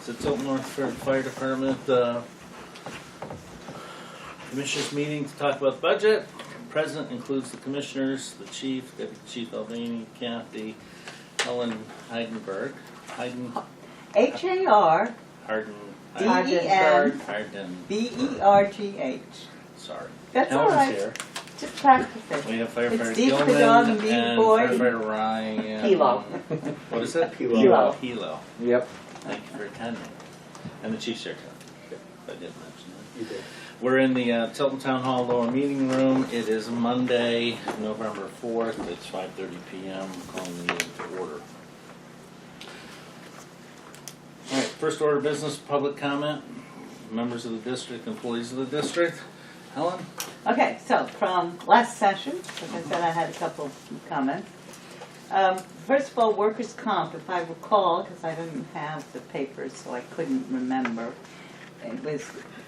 It's the Tilton North Fire Department Commissioners meeting to talk about the budget. Present includes the Commissioners, the Chief, Deputy Chief Alvani, Kathy, Helen Heidenberg, H-A-R Harden. B-E-R-G-H. Sorry. That's Helen's all right. here. Just practice it. We have firefighter It's deep for Gilman dog and and big boy. firefighter Ryan. Hilo. What is it? Hilo. Hilo. Yep. Thank you for attending. And the Chief's here too. I did mention that. You did. We're in the Tilton Town Hall lower meeting room. It is Monday, November 4th. It's 5:30 p.m. Calling the meeting to order. All right, first order of business, public comment. Members of the district, employees of the district. Helen? Okay, so from last session, as I said, I had a couple of comments. First of all, workers' comp, if I recall, because I didn't have the papers, so I couldn't remember, it was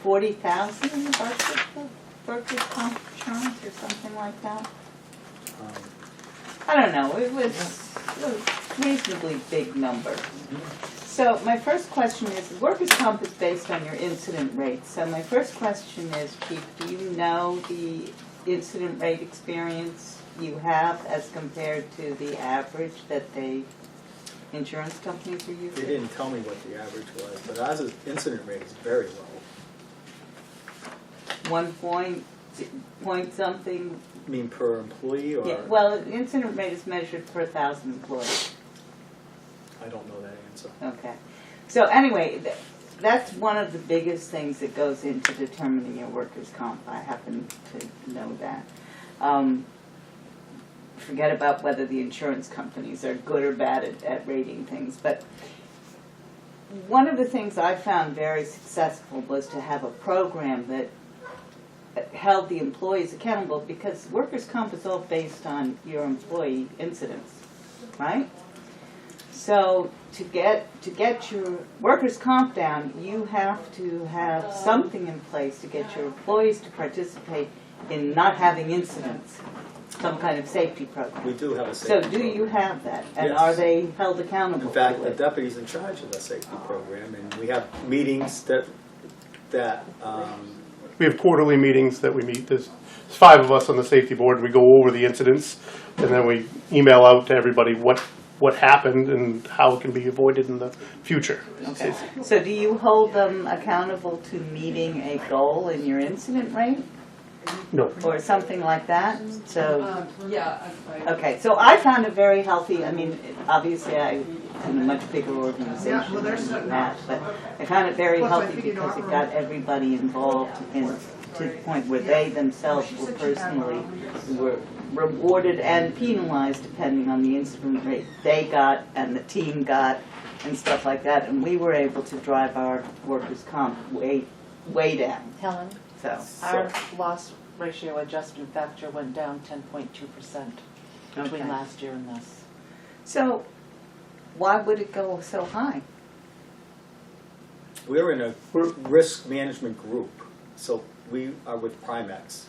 40,000 in the budget for workers' comp insurance or something like that. I don't know. It was a reasonably big number. So my first question is, workers' comp is based on your incident rate. So my first question is, Chief, do you know the incident rate experience you have as compared to the average that the insurance companies are They using? didn't tell me what the average was, but ours incident rate is very low. 1 point something? You mean per employee or? Yeah, well, the incident rate is measured per 1,000 employees. I don't know that answer. Okay. So anyway, that's one of the biggest things that goes into determining your workers' comp. I happen to know that. Forget about whether the insurance companies are good or bad at rating things. But one of the things I found very successful was to have a program that held the employees accountable, because workers' comp is all based on your employee incidents, right? So to get your workers' comp down, you have to have something in place to get your employees to participate in not having incidents, some kind of safety program. We do have a So safety do you program. have that? And Yes. are they held accountable In fact, to the it? deputy's in charge of the safety program, and we have meetings that We have quarterly meetings that we meet. There's 5 of us on the safety board. We go over the incidents, and then we email out to everybody what happened and how it can be avoided in the future. Okay. So do you hold them accountable to meeting a goal in your incident rate No. or something like that? So. Yeah. Okay, so I found it very healthy. I mean, obviously I'm in a much bigger organization than that, but I found it very healthy because it got everybody involved to the point where they themselves were personally rewarded and penalized depending on the incident rate they got and the team got and stuff like that. And we were able to drive our workers' comp way down. Helen, So, our loss ratio adjustment factor went down 10.2% between Okay. last year and this. so why would it go so high? we're in a risk management group, so we are with Primex.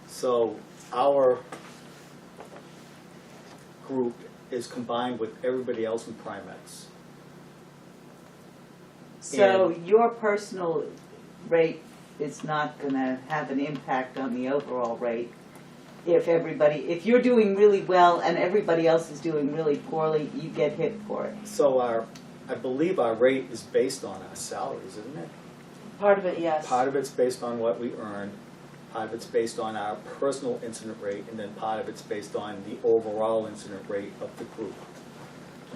So our group is combined with everybody else in Primex. So your personal rate is not going to have an impact on the overall rate if you're doing really well and everybody else is doing really poorly, you get hit for it. So I believe our rate is based on our salaries, isn't it? Part of it, yes. Part of it's based on what we earn, part of it's based on our personal incident rate, and then part of it's based on the overall incident rate of the group.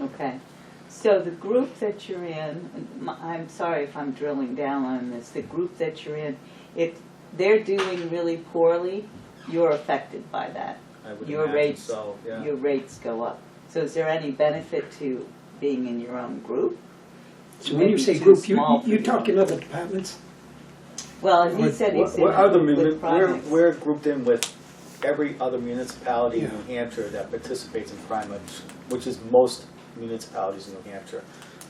Okay. So the group that you're in, I'm sorry if I'm drilling down on this, the group that you're in, if they're doing really poorly, you're affected by that. I would Your imagine rates, so, yeah. your rates go up. So is there any benefit to being in your own group? So when you Maybe say too group, small for you you. talking other departments? Well, he said he's in We're other with Primex. we're grouped in with every other municipality in Yeah. New Hampshire that participates in Primex, which is most municipalities in New Hampshire.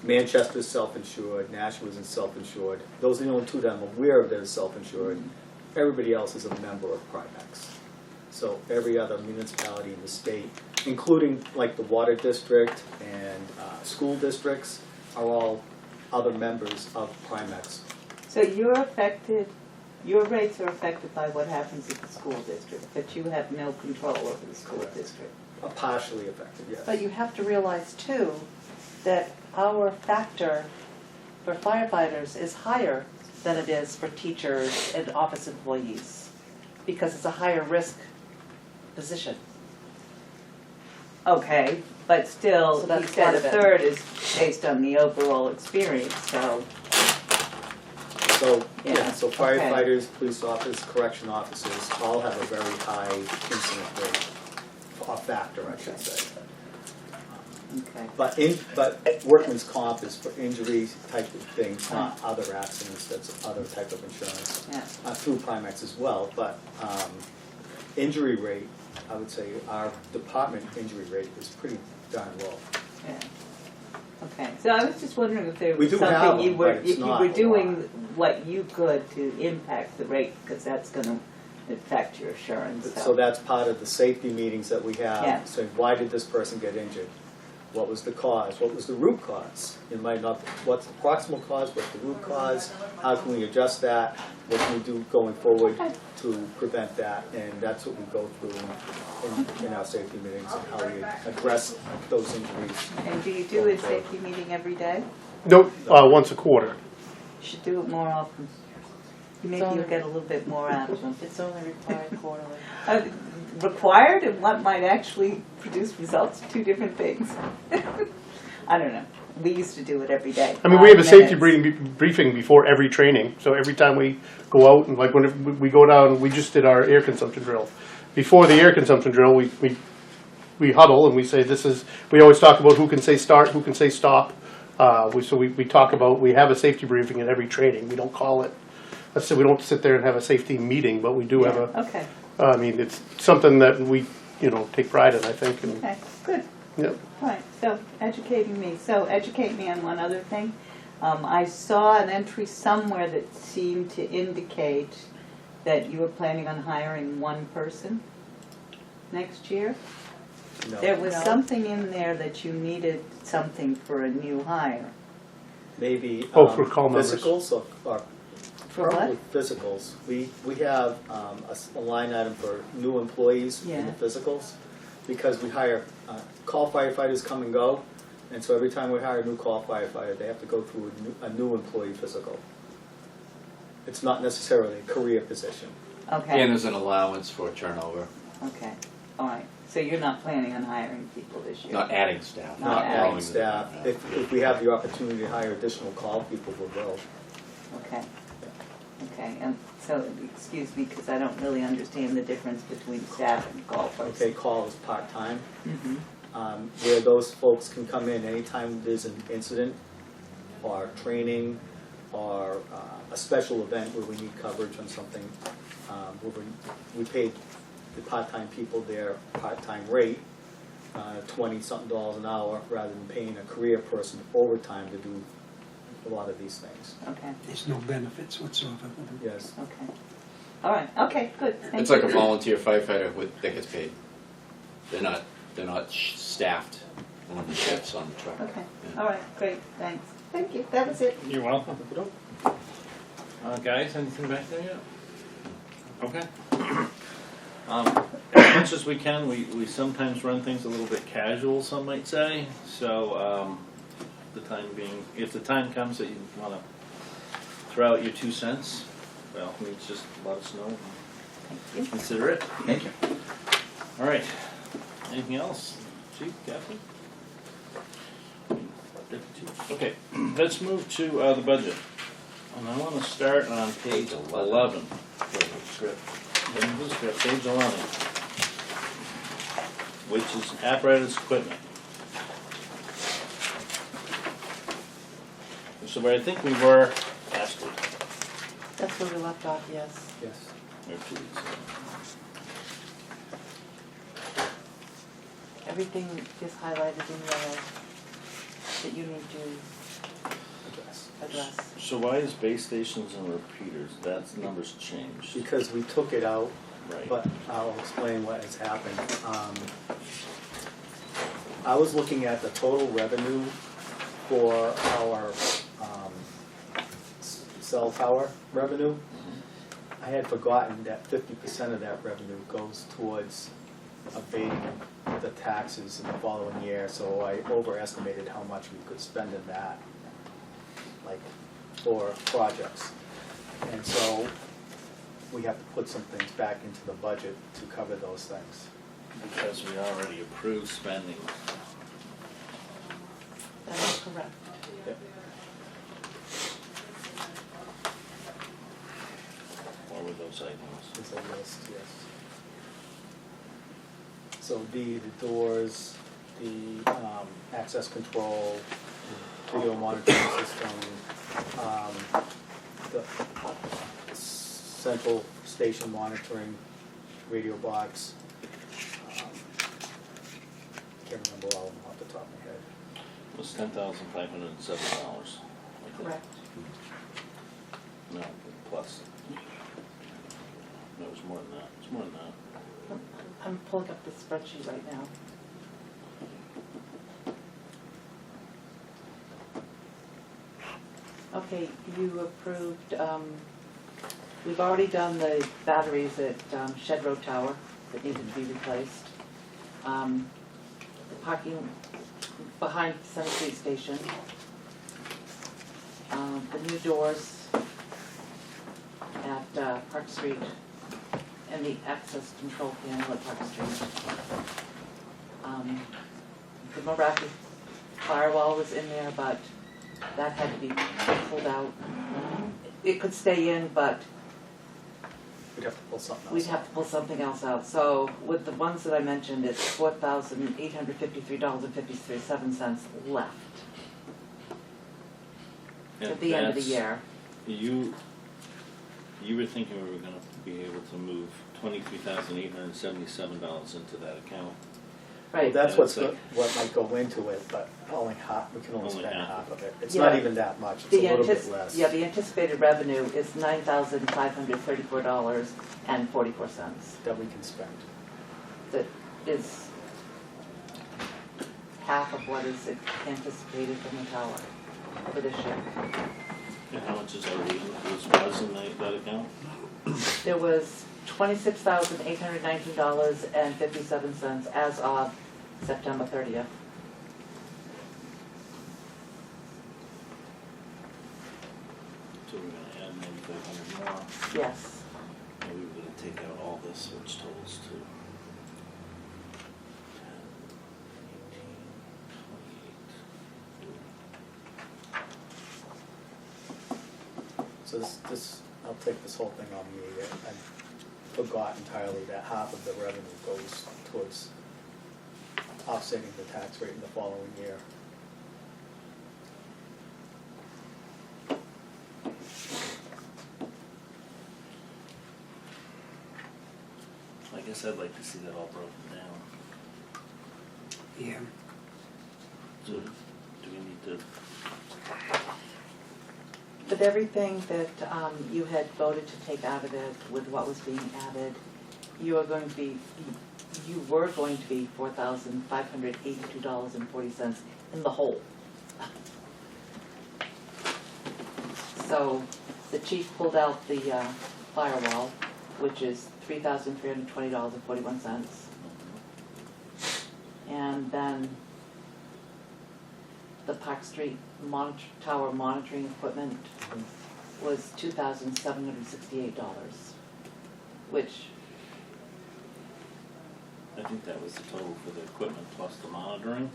Manchester is self-insured, Nashua is self-insured. Those are the only 2 that I'm aware of that are self-insured. Everybody else is a member of Primex. So every other municipality in the state, including like the water district and school districts, are all other members of Primex. So you're affected, your rates are affected by what happens at the school district, but you have no control over the school Correct. district. Partially affected, yes. But you have to realize too, that our factor for firefighters is higher than it is for teachers and office employees, because it's a higher risk position. Okay, but still, So he that's said part a of it. third is based on the overall experience, so, So, Yeah, yeah, so okay. firefighters, police officers, correction officers all have a very high incident rate, or factor, I should say. okay. But workman's comp is for injuries type of things, not other accidents, that's other type of insurance. Yeah. Through Primex as well, but injury rate, I would say our department injury rate is pretty darn low. Yeah. Okay, so I was just wondering if there We was do have something you them, were, but it's you not were a doing lot. what you could to impact the rate, because that's gonna affect your assurance, So that's part of the safety meetings that we Yeah. have, saying, why did this person get injured? What was the cause? What was the root cause? It might not, what's the proximal cause, what's the root cause? How can we adjust that? What can we do going forward to prevent that? And that's what we go through in our safety meetings and how we address those injuries. And do you do a safety meeting every day? No, once a quarter. You should do it more often. Maybe you'll get a little bit more out of them. It's only required quarterly. Required and what might actually produce results, two different things. I don't know. We used to do it every day. I mean, we have a 5 safety minutes. briefing before every training, so every time we go out, and like when we go down, we just did our air consumption drill. Before the air consumption drill, we huddle and we say we always talk about who can say start, who can say stop. We talk about, we have a safety briefing at every training. We don't call it, let's say we don't sit there and have a safety meeting, but we do have a, Okay, I mean, it's something that we, take pride in, I think. And, okay, good. yep. All right, so educating me. So educate me on one other thing. I saw an entry somewhere that seemed to indicate that you were planning on hiring one person next year. No. There was No. something in there that you needed something for a new hire. Maybe For call numbers. physicals or For what? probably physicals. We have a line item for new employees in the Yeah. physicals because we hire call firefighters come and go, and so every time we hire a new call firefighter, they have to go through a new employee physical. It's not necessarily a career position. Okay, And there's an allowance for turnover, okay, all right. So you're not planning on hiring people this year? not adding staff. Not Not adding adding growing the staff. department. If we have the opportunity to hire additional call people, we will. Okay, okay, and so, excuse me, because I don't really understand the difference between staff and call person. Okay, call is part-time. Mhm. Where those folks can come in anytime there's an incident or training or a special event where we need coverage on something. We pay the part-time people their part-time rate, $20-something an hour, rather than paying a career person overtime to do a lot of these things. Okay, There's no benefits whatsoever. Yes. okay. All right, okay, good, thank It's you. like a volunteer firefighter that gets paid. They're not staffed on the shifts on the truck. Okay, Yeah. all right, great, thanks. Thank you, that was it. You're welcome. Guys, anything back there yet? Okay. As much as we can, we sometimes run things a little bit casual, some might say. So, if the time comes that you want to throw out your 2 cents, well, please just let us know. Thank you. Consider it. Thank you. All right. Anything else? Chief, Kathy? Okay, let's move to the budget. And I want to start on page 11. Script. Page 11. Which is apparatus equipment. So where I think we were last week. That's where we left off, yes. Yes. Or 2 weeks ago. Everything is highlighted in yellow that you need to address. So why is base stations and repeaters, that's numbers changed? Because we took it out, Right. but I'll explain what has happened. I was looking at the total revenue for our cell tower revenue. I had forgotten that 50% of that revenue goes towards abating the taxes in the following year, so I overestimated how much we could spend in that, like, for projects. And so we have to put some things back into the budget to cover those things. Because we already approved spending. That is correct. What were those items? It's a list, yes. So the doors, the access control, video monitoring system, the central station monitoring, radio box. Can't remember all of them off the top of my head. It was $10,507. Correct. No, plus. No, it was more than that. It's more than that. I'm pulling up the spreadsheet right now. Okay, you approved, we've already done the batteries at Shed Road Tower that needed to be replaced. The parking behind Center Street Station. The new doors at Park Street and the access control panel at Park Street. The Meraki firewall was in there, but that had to be pulled out. It could stay in, but We'd have to pull something else. we'd have to pull something else out. So with the ones that I mentioned, it's $4,853.57 left at the end of the that's- year. You were thinking we were gonna be able to move $23,877 into that account. Well, Right. that's And it's what might go into it, but only half, we can only Only spend half. half of it. It's Yeah. not even that much, it's a little bit less. Yeah, the anticipated revenue is $9,534.44. That we can spend. That is half of what is anticipated from the tower for this year. And how much is already was in that account? There was $26,819.57 as of September 30th. So we're gonna add maybe 500 more. Yes. And we were gonna take out all this, which totals to 10, 18, 28. So this, I'll take this whole thing on me. I forgot entirely that half of the revenue goes towards offsetting the tax rate in the following year. I guess I'd like to see that all broken down. Yeah. So, do we need to, But everything that you had voted to take out of it with what was being added, you were going to be $4,582.40 in the hole. So the chief pulled out the firewall, which is $3,320.41. And then the Park Street tower monitoring equipment was $2,768, which, I think that was the total for the equipment plus the monitoring.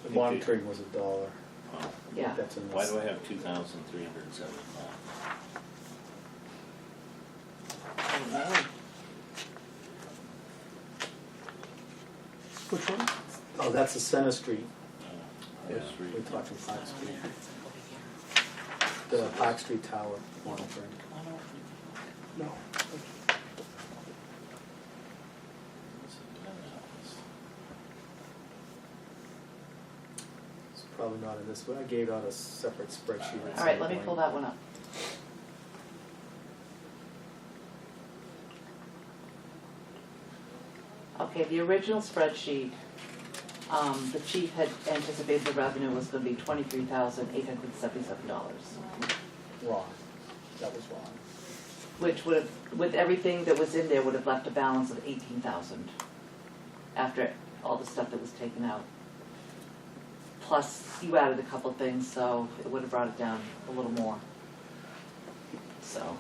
The monitoring was $1. Oh, yeah, That's in why this. do I have 2,375? I don't know. Which one? Oh, that's the Center Street. Yes, We're talking Park Street. The Park Street Tower monitoring. No. It's probably not in this, but I gave out a separate spreadsheet at All right, some let me point. pull that one up. Okay, the original spreadsheet, the chief had anticipated the revenue was gonna be $23,877. Wrong. that was wrong. Which would have, with everything that was in there, would have left a balance of 18,000 after all the stuff that was taken out. Plus, you added a couple things, so it would have brought it down a little more. So,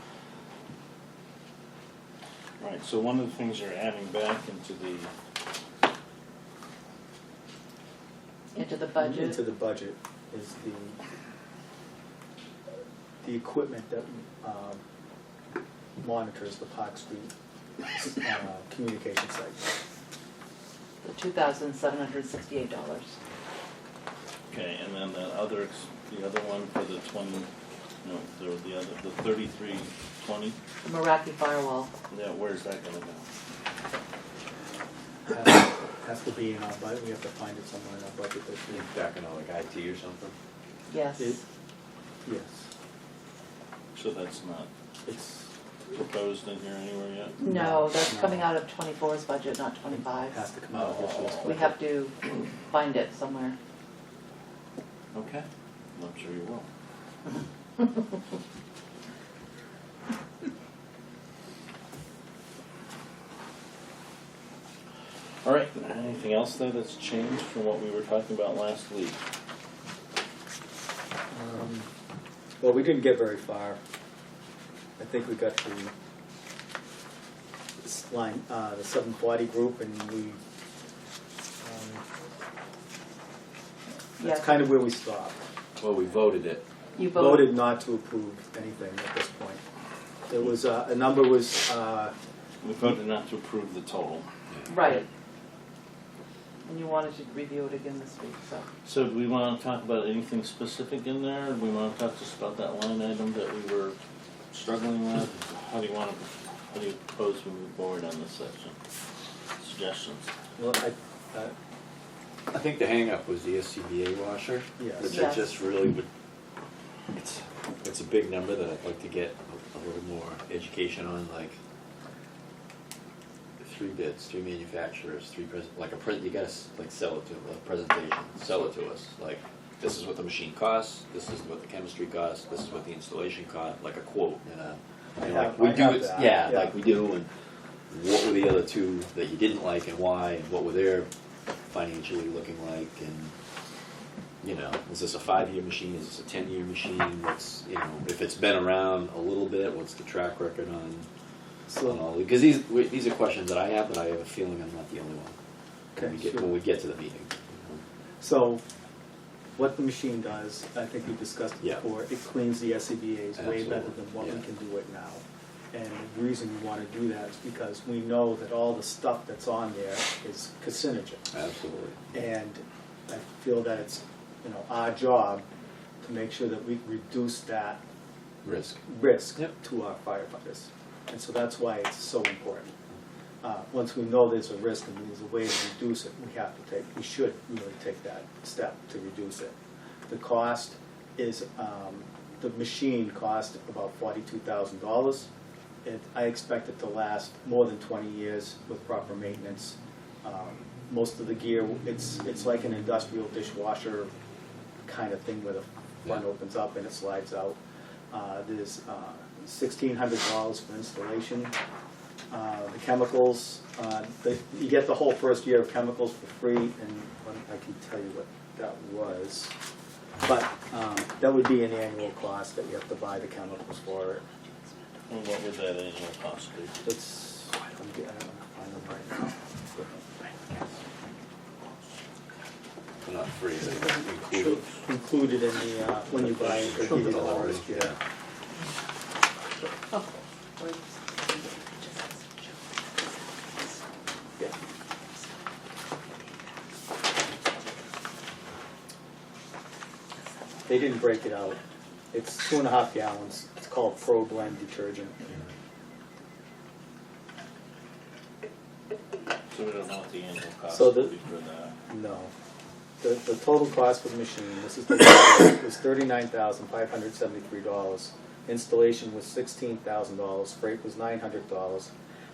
Right, so one of the things you're adding back into the, into the budget. Into the budget is the equipment that monitors the Park Street communication site. The $2,768. okay, and then the other one for the 20, no, the 3320, The Meraki firewall. yeah, where's that gonna go? Has to be in our budget, we have to find it somewhere in our budget this year. Back in like IT or something. Yes. Yes, So that's not it's, proposed in here anywhere yet? No, that's No. coming out of 24's budget, not it 25's. has to come out of this year's budget. We have to find it somewhere. Okay, I'm sure you will. All right, anything else though that's changed from what we were talking about last week? Well, we didn't get very far. I think we got to this line, the 740 group, and we, that's Yes. kind of where we stopped. Well, we voted it. You voted. Voted not to approve anything at this point. There was, a number was, We voted not to approve the total. Right. And you wanted to review it again this week, so. So do we want to talk about anything specific in there? Or do we want to talk just about that line item that we were struggling with? How do you propose we move forward on this section? Suggestions? well, I think the hang-up was the SCBA washer. Yes. Which Yes. I just really would, it's a big number that I'd like to get a little more education on, like 3 bids, 3 manufacturers, like a print, you gotta like sell it to, a presentation, sell it to us. Like, this is what the machine costs, this is what the chemistry costs, this is what the installation costs, like a quote and a, I you know, have- like we I do have it, that, yeah, yeah. like we do, and what were the other 2 that you didn't like and why, and what were their financially looking like, and, you know, is this a 5-year machine, is this a 10-year machine, what's, you know, if it's been around a little bit, what's the track record on all, because these are questions that I have, but I have a feeling I'm not the only one Okay, when we get to the meeting. so what the machine does, I think we discussed it Yeah. before, it cleans the SCBA's way better Absolutely, than what we yeah. can do it now. And the reason we want to do that is because we know that all the stuff that's on there is carcinogen. Absolutely. And I feel that it's, our job to make sure that we reduce that Risk. risk Yep. to our firefighters. And so that's why it's so important. Once we know there's a risk and there's a way to reduce it, we should really take that step to reduce it. The cost is, the machine cost about $42,000. I expect it to last more than 20 years with proper maintenance. Most of the gear, it's like an industrial dishwasher kind of thing where the front opens up and it slides out. There's $1,600 for installation. The chemicals, you get the whole first year of chemicals for free, and I can tell you what that was. But that would be an annual cost that you have to buy the chemicals for it. And what would that annual cost be? It's, I don't know, find them right now. They're not free, they're included. Included in the, when you buy it, they give you the whole first year. Yeah. They didn't break it out. It's 2.5 gallons. It's called Pro Blend detergent. So we don't know what the annual cost So would be for that. No. The total cost for the machine, this is the, was $39,573. Installation was $16,000. Freight was $900.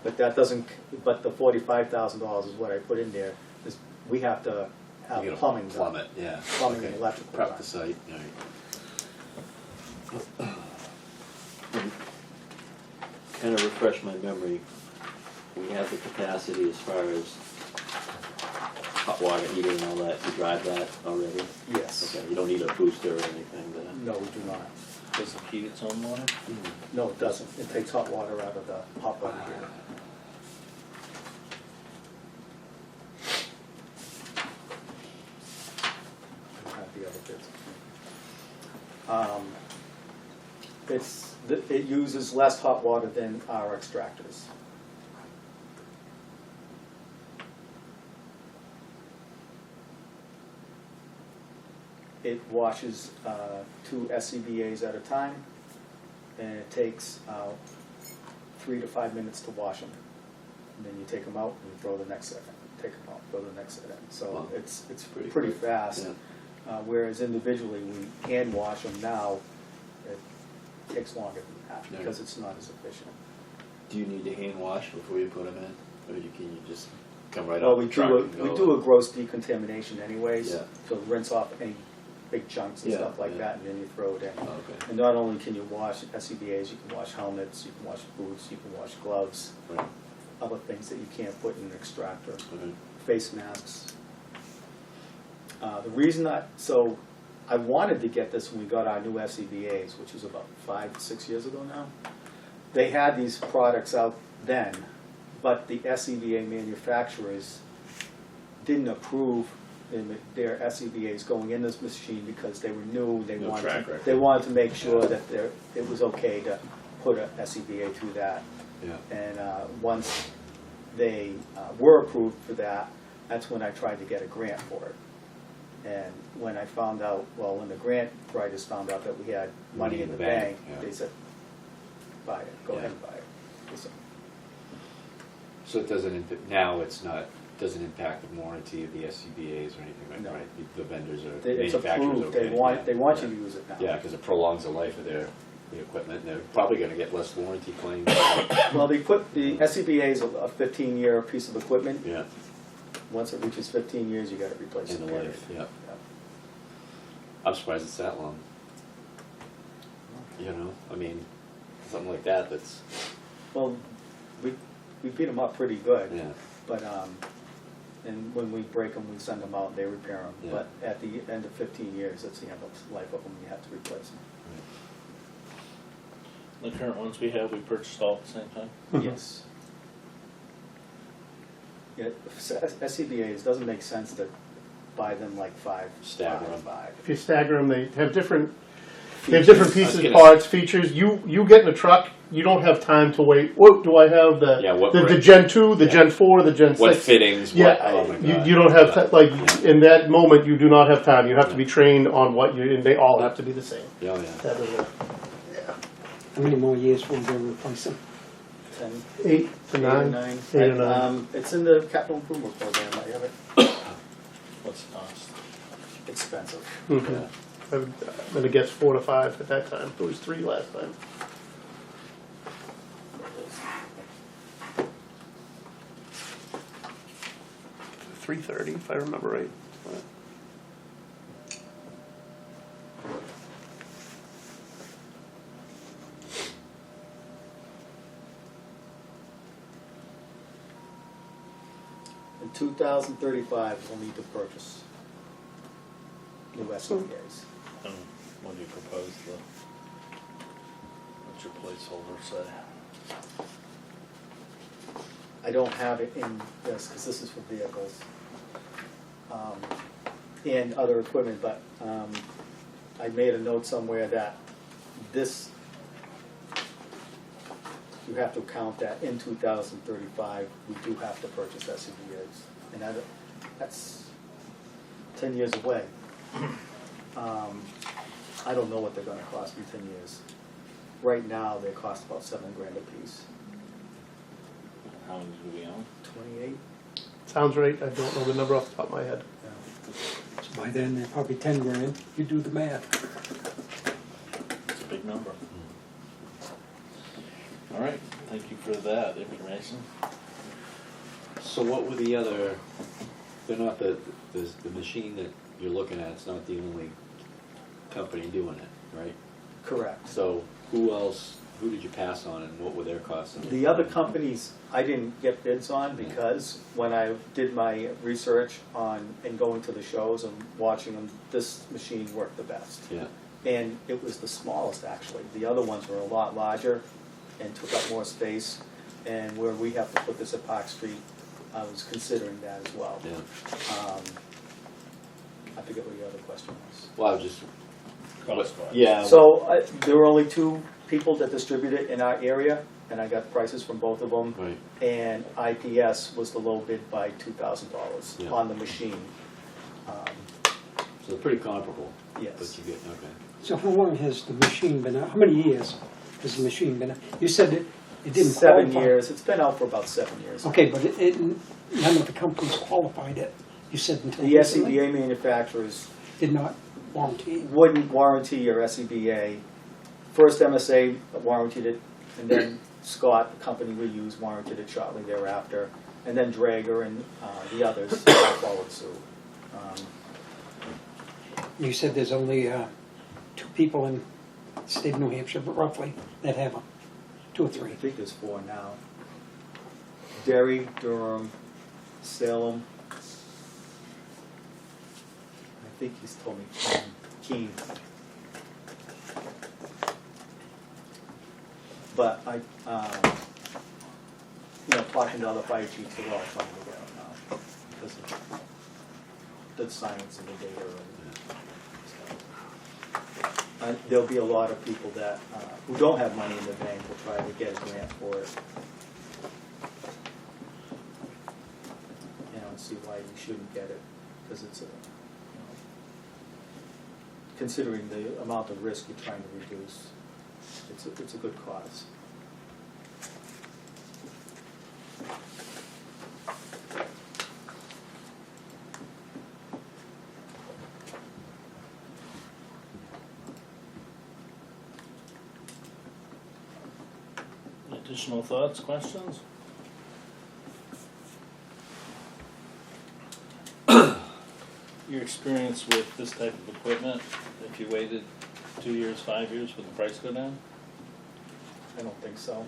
But that doesn't. But the $45,000 is what I put in there. Is we have to have You gotta plumbing done. Plumb it, yeah. Plumbing Okay. and electrical Prep done. the site, all right. kind of refresh my memory, we have the capacity as far as hot water heater and all that, to drive that already? Yes. Okay, you don't need a booster or anything then? No, we do not. Does it heat its own water? No, it doesn't. It takes hot water out of the hot water heater. I don't have the other bits. It uses less hot water than our extractors. It washes 2 SCBAs at a time, and it takes 3 to 5 minutes to wash them. And then you take them out and you throw the next set in. Take them out, throw the next set in. So Wow. it's Pretty pretty quick. fast. Yeah. Whereas individually, we hand wash them now, it takes longer than that Yeah. because it's not as efficient. Do you need to hand wash before you put them in, or can you just come right Well, off we the truck do and go? we do a gross decontamination anyways, Yeah. to rinse off any big chunks and Yeah, stuff like yeah. that, and then you throw it in. Oh, okay. And not only can you wash SCBAs, you can wash helmets, you can wash boots, you can wash gloves, Right. other things that you can't put in an extractor, Okay. face masks. The reason so I wanted to get this when we got our new SCBAs, which was about 5, 6 years ago now. They had these products out then, but the SCBA manufacturers didn't approve their SCBAs going in this machine because they were new. They No wanted track to, record. they wanted to make sure that it was okay to put a SCBA through that. Yeah. And once they were approved for that, that's when I tried to get a grant for it. And when I found out, well, when the grant writers found out that we had money in the bank, yeah. they said, buy it, go Yeah. ahead and buy it. So, So it doesn't, now it's not, doesn't impact the warranty of the SCBAs or anything like No. that, right? The vendors or It's manufacturers are approved, okay. they want Yeah. you to use it now. Yeah, because it prolongs the life of the equipment, and they're probably gonna get less warranty claims. Well, they put, the SCBA is a 15-year piece of equipment. Yeah, Once it reaches 15 years, you gotta replace in it. the period. life, yeah. I'm surprised it's that long. You know, I mean, something like that's, Well, we beat them up pretty good. yeah. But, and when we break them, we send them out and they repair them. Yeah. But at the end of 15 years, that's the end of life of them, you have to replace them. The current ones we have, we purchased all at the same time? Yes. Yeah, SCBA's, doesn't make sense to buy them like 5, Stagger 5, them. 5. If you stagger them, they have different I pieces, was gonna parts, features. You get in a truck, you don't have time to wait. What do I have? Yeah, what The brake? Gen 2, the Yeah. Gen 4, the Gen 6? What fittings, what, Yeah, oh my God. you don't have Yeah. like Yeah. in that moment you do not have time. You have to be trained on what you, and they all have to be the same. Yeah, yeah. That is it. How many more years will they replace them? 10, 8 to 8 or 9. 9. 8 or 9. It's in the capital improvement program, I have it. What's the cost? Expensive. Mhm. I'm gonna guess 4 to 5 at that time. It was 3 last time. $330 if I remember right. In 2035, we'll need to purchase new SCBA's. And what do you propose what's your placeholder say? I don't have it in this, because this is for vehicles and other equipment, but I made a note somewhere that this, you have to count that in 2035, we do have to purchase SCBA's. And that's 10 years away. I don't know what they're gonna cost in 10 years. Right now, they cost about $7,000 a piece. How many do we own? 28? Sounds right. I don't know the number off the top of my head. So by then, they're probably 10 grand. You do the math. It's a big number. All right, thank you for that information. So what were the other, they're not the machine that you're looking at, it's not the only company doing it, right? Correct. So who else who did you pass on and what were their costs? The other companies, I didn't get bids on because when I did my research on, and going to the shows and watching them, this machine worked the best. Yeah, And it was the smallest, actually. The other ones were a lot larger and took up more space. And where we have to put this at Park Street, I was considering that as well. yeah. I forget what your other question was. Well, I was just, Cost-wise. yeah. So there were only 2 people that distribute it in our area, and I got prices from both of them. Right. And IPS was the low bid by $2,000 Yeah. on the machine. So they're pretty comparable. Yes. But you get, okay. So how long has the machine been out? How many years has the machine been out? You said it didn't 7 qualify. years. It's been out for about 7 years. Okay, but none of the companies qualified it. You said until The recently? SCBA manufacturers Did not warranty. wouldn't warranty your SCBA. First MSA warranted it, and then Scott, the company we use, warranted it shortly thereafter, and then Drager and the others followed suit. You said there's only 2 people in the state of New Hampshire, roughly, that have them. 2 or 3. I think there's 4 now. Derry, Durham, Salem. I think he's told me Keene. But talking to other fire chiefs, they're all trying to get it now because of the science and the data. And there'll be a lot of people that who don't have money in the bank will try to get a grant for it. And see why we shouldn't get it, because it's considering the amount of risk you're trying to reduce, it's a good cause. Additional thoughts, questions? Your experience with this type of equipment, if you waited 2 years, 5 years, would the price go down? I don't think so.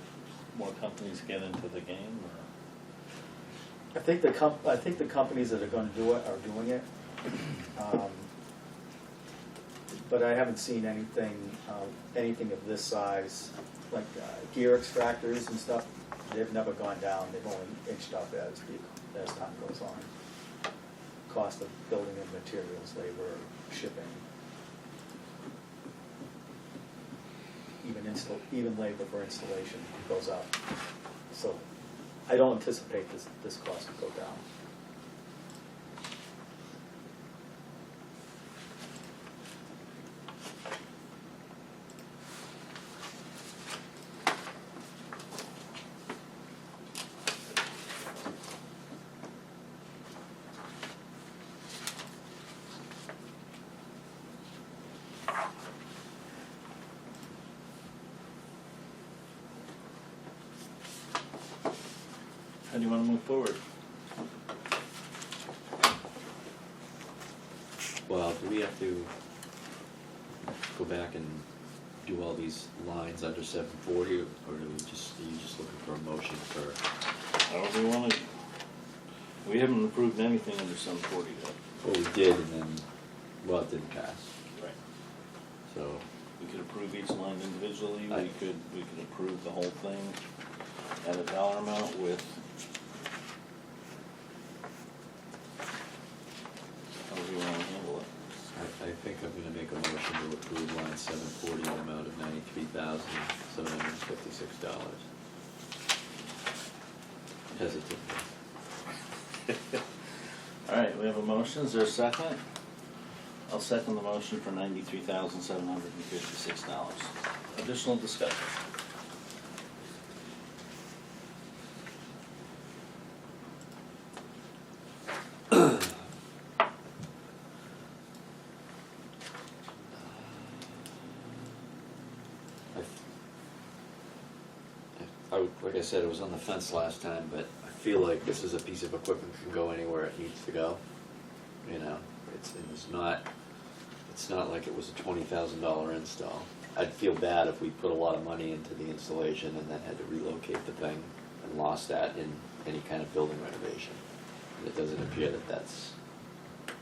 More companies get into the game, or? I think the companies that are going to do it are doing it. But I haven't seen anything of this size, like gear extractors and stuff. They've never gone down. They've only inched up as time goes on. Cost of building and materials, labor, shipping, even labor for installation goes up. So I don't anticipate this cost to go down. How do you want to move forward? Well, do we have to go back and do all these lines under 740, or are you just looking for a motion for? However you want to. We haven't approved anything under 740 yet. Well, we did, and then, well, it didn't pass, Right. so. We could approve each line individually, Aye. we could approve the whole thing at a dollar amount with. However you want to handle it. I think I'm gonna make a motion to approve line 740 in an amount of $93,756. Hesitant. All right, we have a motion, is there a second? I'll second the motion for $93,756. Additional discussion? Like I said, it was on the fence last time, but I feel like this is a piece of equipment that can go anywhere it needs to go. You know, it's not like it was a $20,000 install. I'd feel bad if we put a lot of money into the installation and then had to relocate the thing and lost that in any kind of building renovation. And it doesn't appear that that's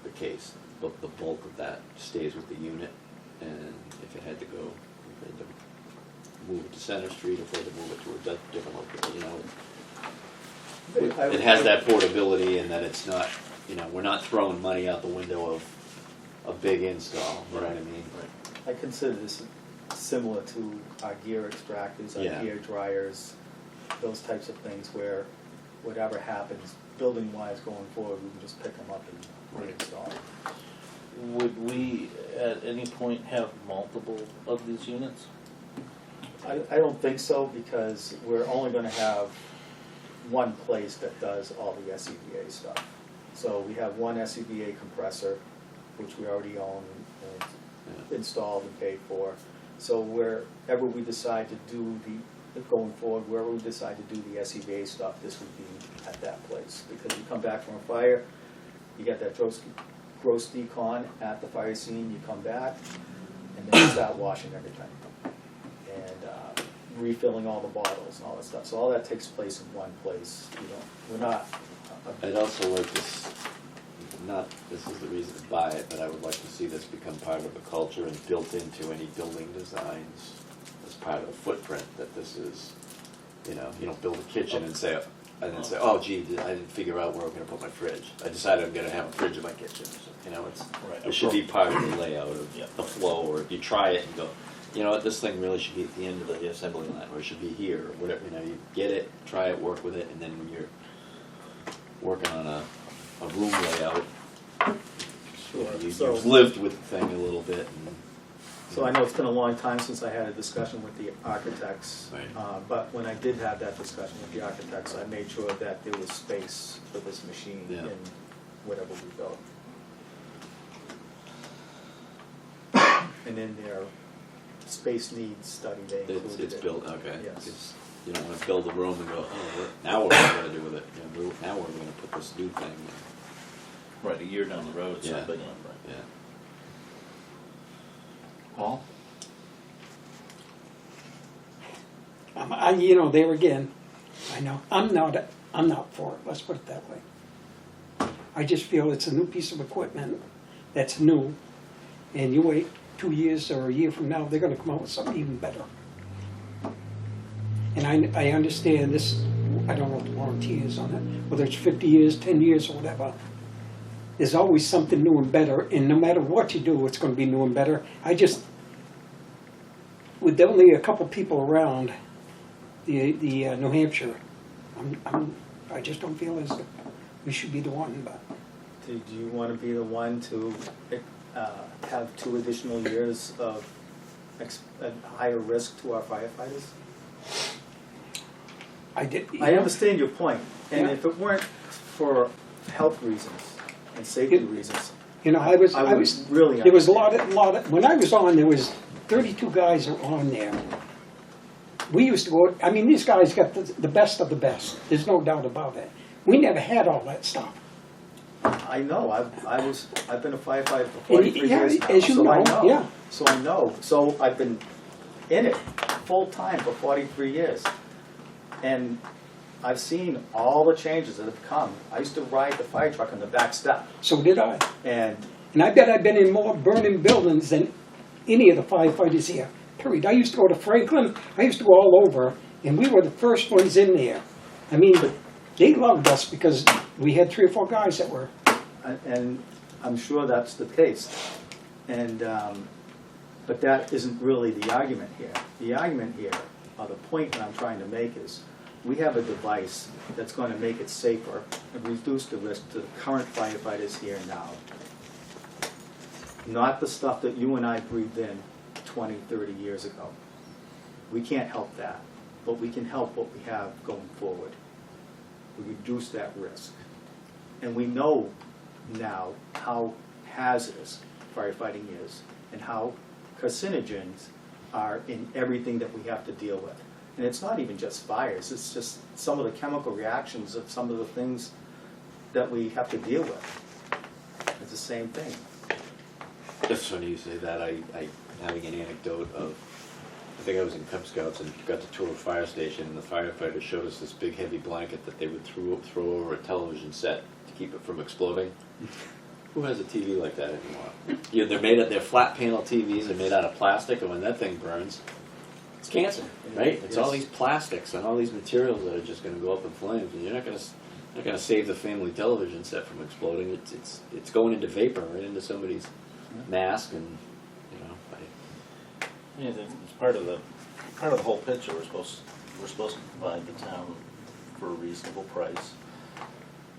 the case. But the bulk of that stays with the unit, and if it had to go, if it had to move it to Center Street, if we had to move it to a different location, you know, it has that portability, and that it's not, you know, we're not throwing money out the window of a big install, you know what I mean? I consider this similar to our gear extractors, our Yeah. gear dryers, those types of things where whatever happens, building-wise going forward, we can just pick them up and reinstall them. Would we at any point have multiple of these units? I don't think so, because we're only gonna have one place that does all the SCBA stuff. So we have one SCBA compressor, which we already own and installed and paid for. So wherever we decide to do going forward, wherever we decide to do the SCBA stuff, this would be at that place. Because you come back from a fire, you get that gross decon at the fire scene, you come back, and then you start washing everything. And refilling all the bottles and all that stuff. So all that takes place in one place. We're not. I'd also like this, not this is the reason to buy it, but I would like to see this become part of a culture and built into any building designs as part of the footprint, that this is, you don't build a kitchen and say, oh gee, I didn't figure out where I'm gonna put my fridge. I decided I'm gonna have a fridge in my kitchen. So, it should be part of the layout of the flow, or if you try it and go, you know what, this thing really should be at the end of the assembly line, or it should be here, or whatever, you get it, try it, work with it, and then when you're working on a room layout, Sure. you've lived with the thing a little bit. And, So I know it's been a long time since I had a discussion with the architects, Right. But when I did have that discussion with the architects, I made sure that there was space for this machine Yeah. in whatever we built. And in their space needs study, they included it's it. built, okay. Yes. It's, you don't want to build a room and go, now what are we going to do with it? Now we're going to put this new thing in. Right, a year down the road, it's Yeah. not big enough, right? Yeah. Paul? There again, I know, I'm not for it, let's put it that way. I just feel it's a new piece of equipment that's new, and you wait 2 years or a year from now, they're gonna come out with something even better. And I understand this, I don't know what the warranty is on it, whether it's 50 years, 10 years, or whatever. There's always something new and better, and no matter what you do, it's gonna be new and better. With only a couple people around the New Hampshire, I just don't feel as if we should be the one, but. Do you want to be the one to have 2 additional years of a higher risk to our firefighters? I understand your point, and Yeah. if it weren't for health reasons and safety reasons, I was really there was a understand. lot of, when I was on, there was 32 guys on there. We used to go, these guys got the best of the best, there's no doubt about it. We never had all that stuff. I know, I've been a firefighter for 43 Yeah, years now, as you so I know, know. yeah. So I know, so I've been in it full-time for 43 years. And I've seen all the changes that have come. I used to ride the fire truck on the back step, So did I. and And I bet I've been in more burning buildings than any of the firefighters here, period. I used to go to Franklin, I used to go all over, and we were the first ones in there. They loved us because we had 3 or 4 guys that were. and I'm sure that's the case. And but that isn't really the argument here. The argument here, or the point that I'm trying to make is, we have a device that's going to make it safer and reduce the risk to the current firefighters here now. Not the stuff that you and I breathed in 20, 30 years ago. We can't help that, but we can help what we have going forward. We reduce that risk. And we know now how hazardous firefighting is and how carcinogens are in everything that we have to deal with. And it's not even just fires, it's just some of the chemical reactions of some of the things that we have to deal with. It's the same thing. Just when you say that, I having an anecdote of I think I was in Cub Scouts and got to tour a fire station, and the firefighters showed us this big heavy blanket that they would throw over a television set to keep it from exploding. Who has a TV like that anymore? Yeah, they're flat panel TVs. They're made out of plastic, and when that thing burns, it's cancer, right? It's all these plastics and all these materials that are just going to go up in flames, and you're not going to save the family television set from exploding. It's going into vapor right into somebody's mask, and you know. Yeah, it's part of the whole picture. We're supposed to provide the town for a reasonable price.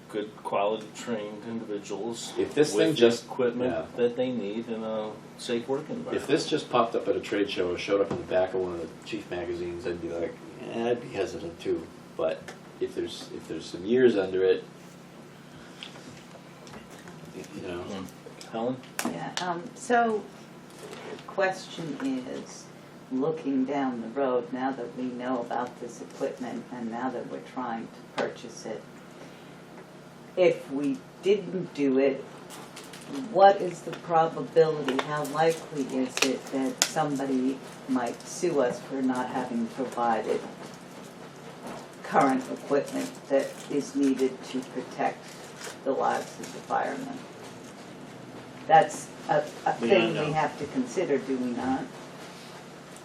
Good quality trained individuals If this with thing just- equipment yeah. that they need in a safe work environment. If this just popped up at a trade show or showed up in the back of one of the chief magazines, I'd be like, I'd be hesitant too. But if there's some years under it, you know. Helen? Yeah, so the question is, looking down the road, now that we know about this equipment and now that we're trying to purchase it, if we didn't do it, what is the probability, how likely is it that somebody might sue us for not having provided current equipment that is needed to protect the lives of the firemen? That's a thing we unknown. have to consider, do we not?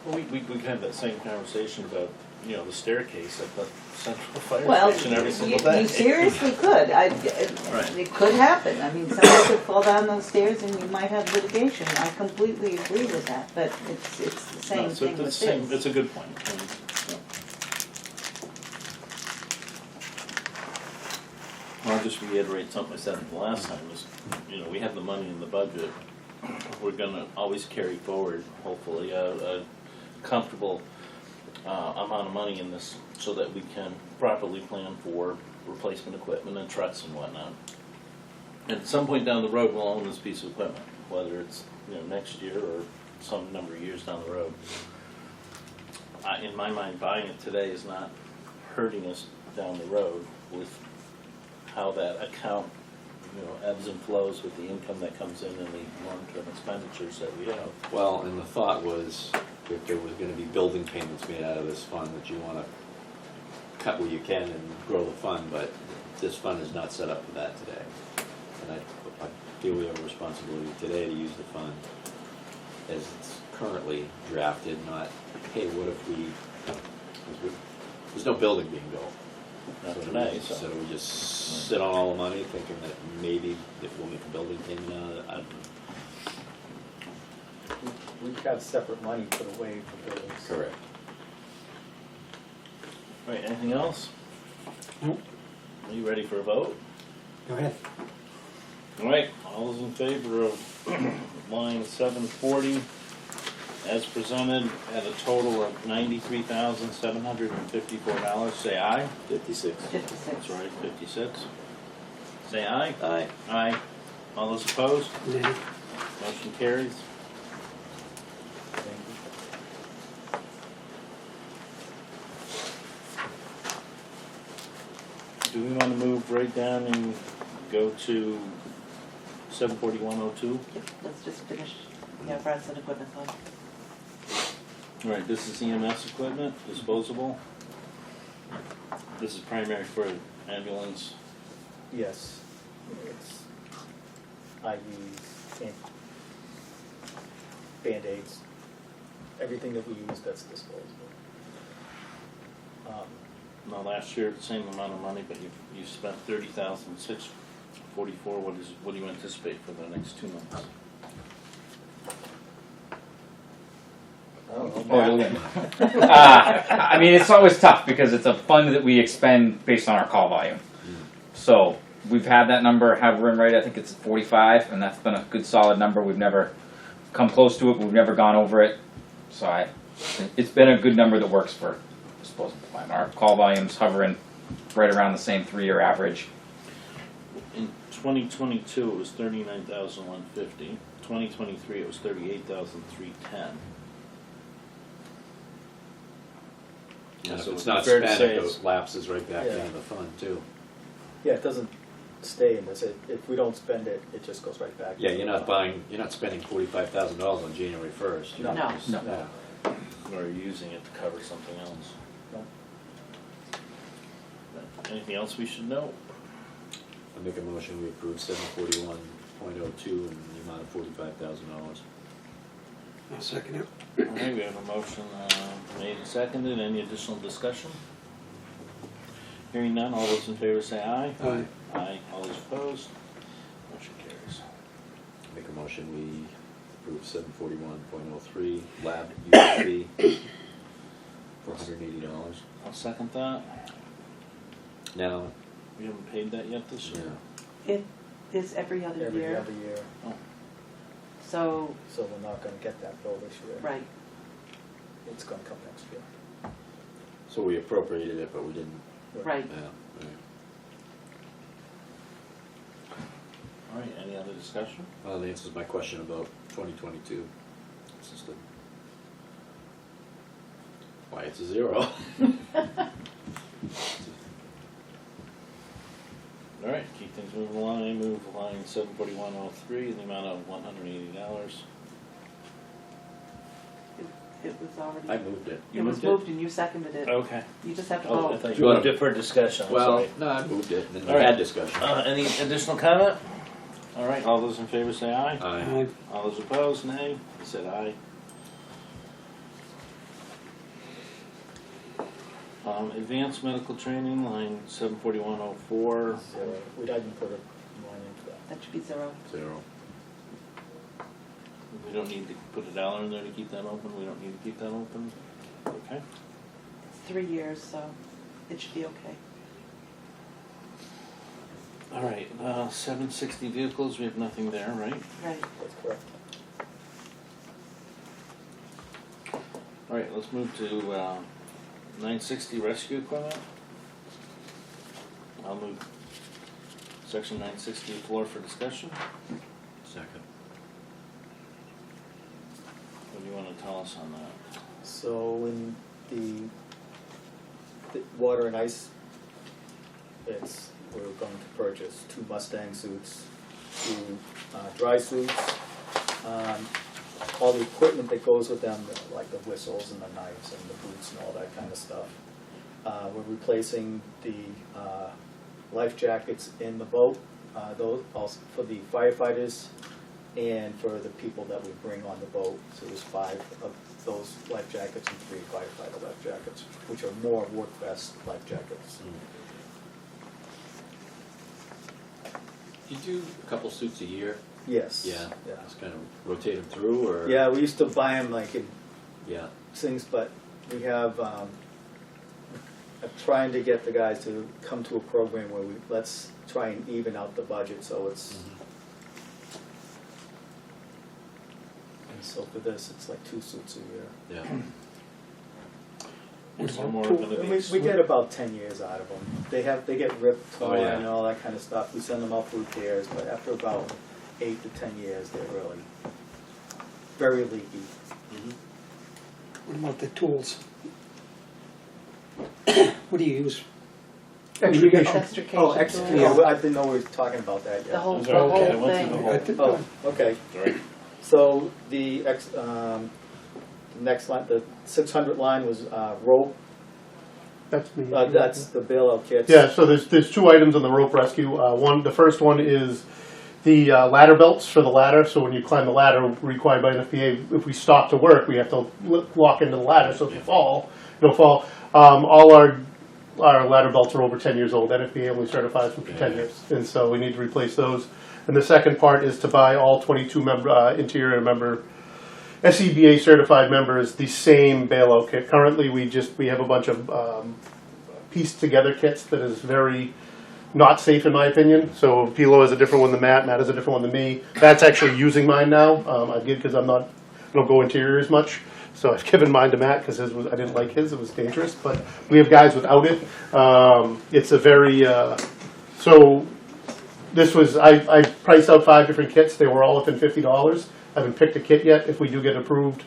Well, we could have that same conversation about, you know, the staircase at the central fire Well, station every single day. you seriously could. It could happen. I mean, somebody could fall down those stairs and you might have litigation. I completely agree with that, but it's the same No, so thing it's with the same- this. It's a good point. I'll just reiterate something I said the last time, is, you know, we have the money in the budget. We're gonna always carry forward, hopefully, a comfortable amount of money in this so that we can properly plan for replacement equipment and trucks and whatnot. And at some point down the road, we'll own this piece of equipment, whether it's, you know, next year or some number of years down the road. In my mind, buying it today is not hurting us down the road with how that account, you know, ebbs and flows with the income that comes in and the long-term expenditures that we have. Well, and the thought was if there was going to be building payments made out of this fund, that you want to cut where you can and grow the fund, but this fund is not set up for that today. And I feel we have a responsibility today to use the fund as it's currently drafted, not, hey, what if there's no building being built. Not So today, So so. do we just sit on all the money thinking that maybe if we'll make a building payment out of it? I don't know. We've got separate money put away for buildings. Correct. All right, anything else? Nope. Are you ready for a vote? Go ahead. All right, all those in favor of line 740 as presented at a total of $93,754, say aye. 56. 56. That's right, 56. Say aye. Aye. Aye. All those opposed? Nay. Motion carries. Thank you. Do we want to move right down and go to 74102? Yep, let's just finish, yeah, Brad's and equipment fund. All right, this is EMS equipment, disposable. This is primary for ambulance. Yes, it's IVs and Band-Aids, everything that we use that's disposable. Now, last year, the same amount of money, but you spent $30,644. What do you anticipate for the next 2 months? I mean, it's always tough because it's a fund that we expend based on our call volume. So we've had that number, have run rate, I think it's 45, and that's been a good solid number. We've never come close to it, we've never gone over it. So it's been a good number that works for disposable plan. Our call volume's hovering right around the same 3-year average. In 2022, it was $39,150. 2023, it was $38,310. And So if it's it'd be not fair to spent, say it it's- goes lapses right back Yeah. into the fund too. Yeah, it doesn't stay in this, if we don't spend it, it just goes right back. Yeah, into you're the not fund. spending $45,000 on January 1st. No. No. No. Yeah. Or are you using it to cover something else? No. Anything else we should know? I make a motion, we approve 741.02 in the amount of $45,000. I'll second it. Okay, we have a motion made and seconded. Any additional discussion? Hearing none, all those in favor say aye. Aye. Aye. All those opposed? Motion carries. Make a motion, we approve 741.03 lab USP for $180. I'll second that. Now, We haven't paid that yet this year. yeah, It is every other Every year, other year, so, so we're not gonna get that bill this year. right, It's gonna come next year. so we appropriated it, but we didn't, right. yeah, right. All right, any other discussion? Well, that answers my question about 2022. It's just why it's a 0. All right, keep things moving along. I move line 74103 in the amount of $180. It was already. I moved it. You It was moved it? moved and you seconded it. Okay. You just have to Oh, I vote. thought You you wanna- moved it for discussion. I'm Well, sorry. no, I moved it, and then we All right. had discussion. Any additional comment? All right, all those in favor say aye. Aye. All those opposed, nay. I said aye. Advanced medical training, line 74104. So we didn't put a line into that. That should be 0. 0. We don't need to put a dollar in there to keep that open. We don't need to keep that open. Okay. It's 3 years, so it should be okay. All right, 760 vehicles. We have nothing there, right? Right. That's correct. All right, let's move to 960 rescue equipment. I'll move section 960 floor for discussion. Second. What do you want to tell us on that? So in the water and ice, we're going to purchase 2 Mustang suits, 2 dry suits, all the equipment that goes with them, like the whistles and the knives and the boots and all that kind of stuff. We're replacing the life jackets in the boat, those also for the firefighters and for the people that we bring on the boat. So there's 5 of those life jackets and 3 firefighter life jackets, which are more work vest life jackets. You do a couple suits a year? Yes. Yeah. Yeah. Just kind of rotate them through, or? Yeah, we used to buy them like in Yeah. things, but we have, I'm trying to get the guys to come to a program where let's try and even out the budget, so it's, and so for this, it's like 2 suits a year. Yeah. What So about more tool- gonna be We get about 10 years out of them. They get ripped, Oh, torn, yeah. and all that kind of stuff. We send them out for repairs, but after about 8 to 10 years, they're really very leaky. What about the tools? What do you use? Extrication. Extrication. Oh, tools. yeah, I didn't know we were talking about that yet. The whole, Those the are whole okay. I went through the thing. whole- I did- Oh, okay. Sorry. So the next line, the 600 line was rope. That's me. That's the bailout kits. Yeah, so there's 2 items on the rope rescue. The first one is the ladder belts for the ladder. So when you climb the ladder, required by NFPA, if we stop to work, we have to lock into the ladder. So if you fall, you don't fall. All our ladder belts are over 10 years old. NFPA only certifies them for 10 years, and so we need to replace those. And the second part is to buy all 22 interior member SEBA certified members the same bailout kit. Currently, we have a bunch of pieced together kits that is very not safe in my opinion. So Pilo has a different one than Matt has a different one than me. Matt's actually using mine now. I did because I don't go interior as much. So I've given mine to Matt because I didn't like his. It was dangerous. But we have guys without it. It's a very so this was I priced out 5 different kits. They were all within $50. I haven't picked a kit yet. If we do get approved,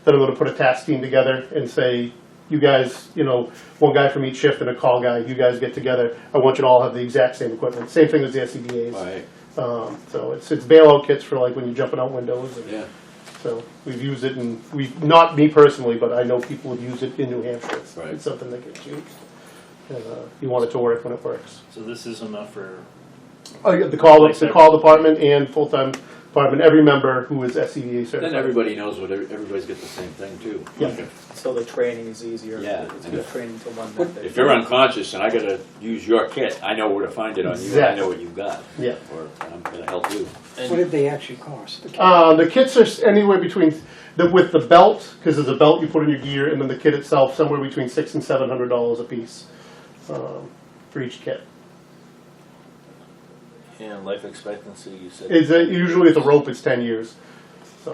then I'm going to put a task team together and say, you guys, one guy from each shift and a call guy, you guys get together. I want you to all have the exact same equipment. Same thing as the SCBA's. Right. So it's bailout kits for like when you're jumping out windows. And, Yeah. So we've used it, and not me personally, but I know people have used it in New Hampshire. Right. It's something that gets used. And you want it to work when it works. So this is enough for, Oh, yeah, the call department and full-time department, every member who is SCBA certified. Then everybody knows what, everybody's got the same thing too. Yeah. Like So the training is easier. Yeah, It's and good if- training to one method. If you're unconscious and I gotta use your kit, I know where to find it on you, and I know what you've got. Yeah. Or I'm gonna help you. What did they actually cost? The kits are anywhere between, with the belt, because there's a belt you put in your gear, and then the kit itself, somewhere between $600 and $700 a piece for each kit. and life expectancy, you said? It's usually with a rope, it's 10 years. So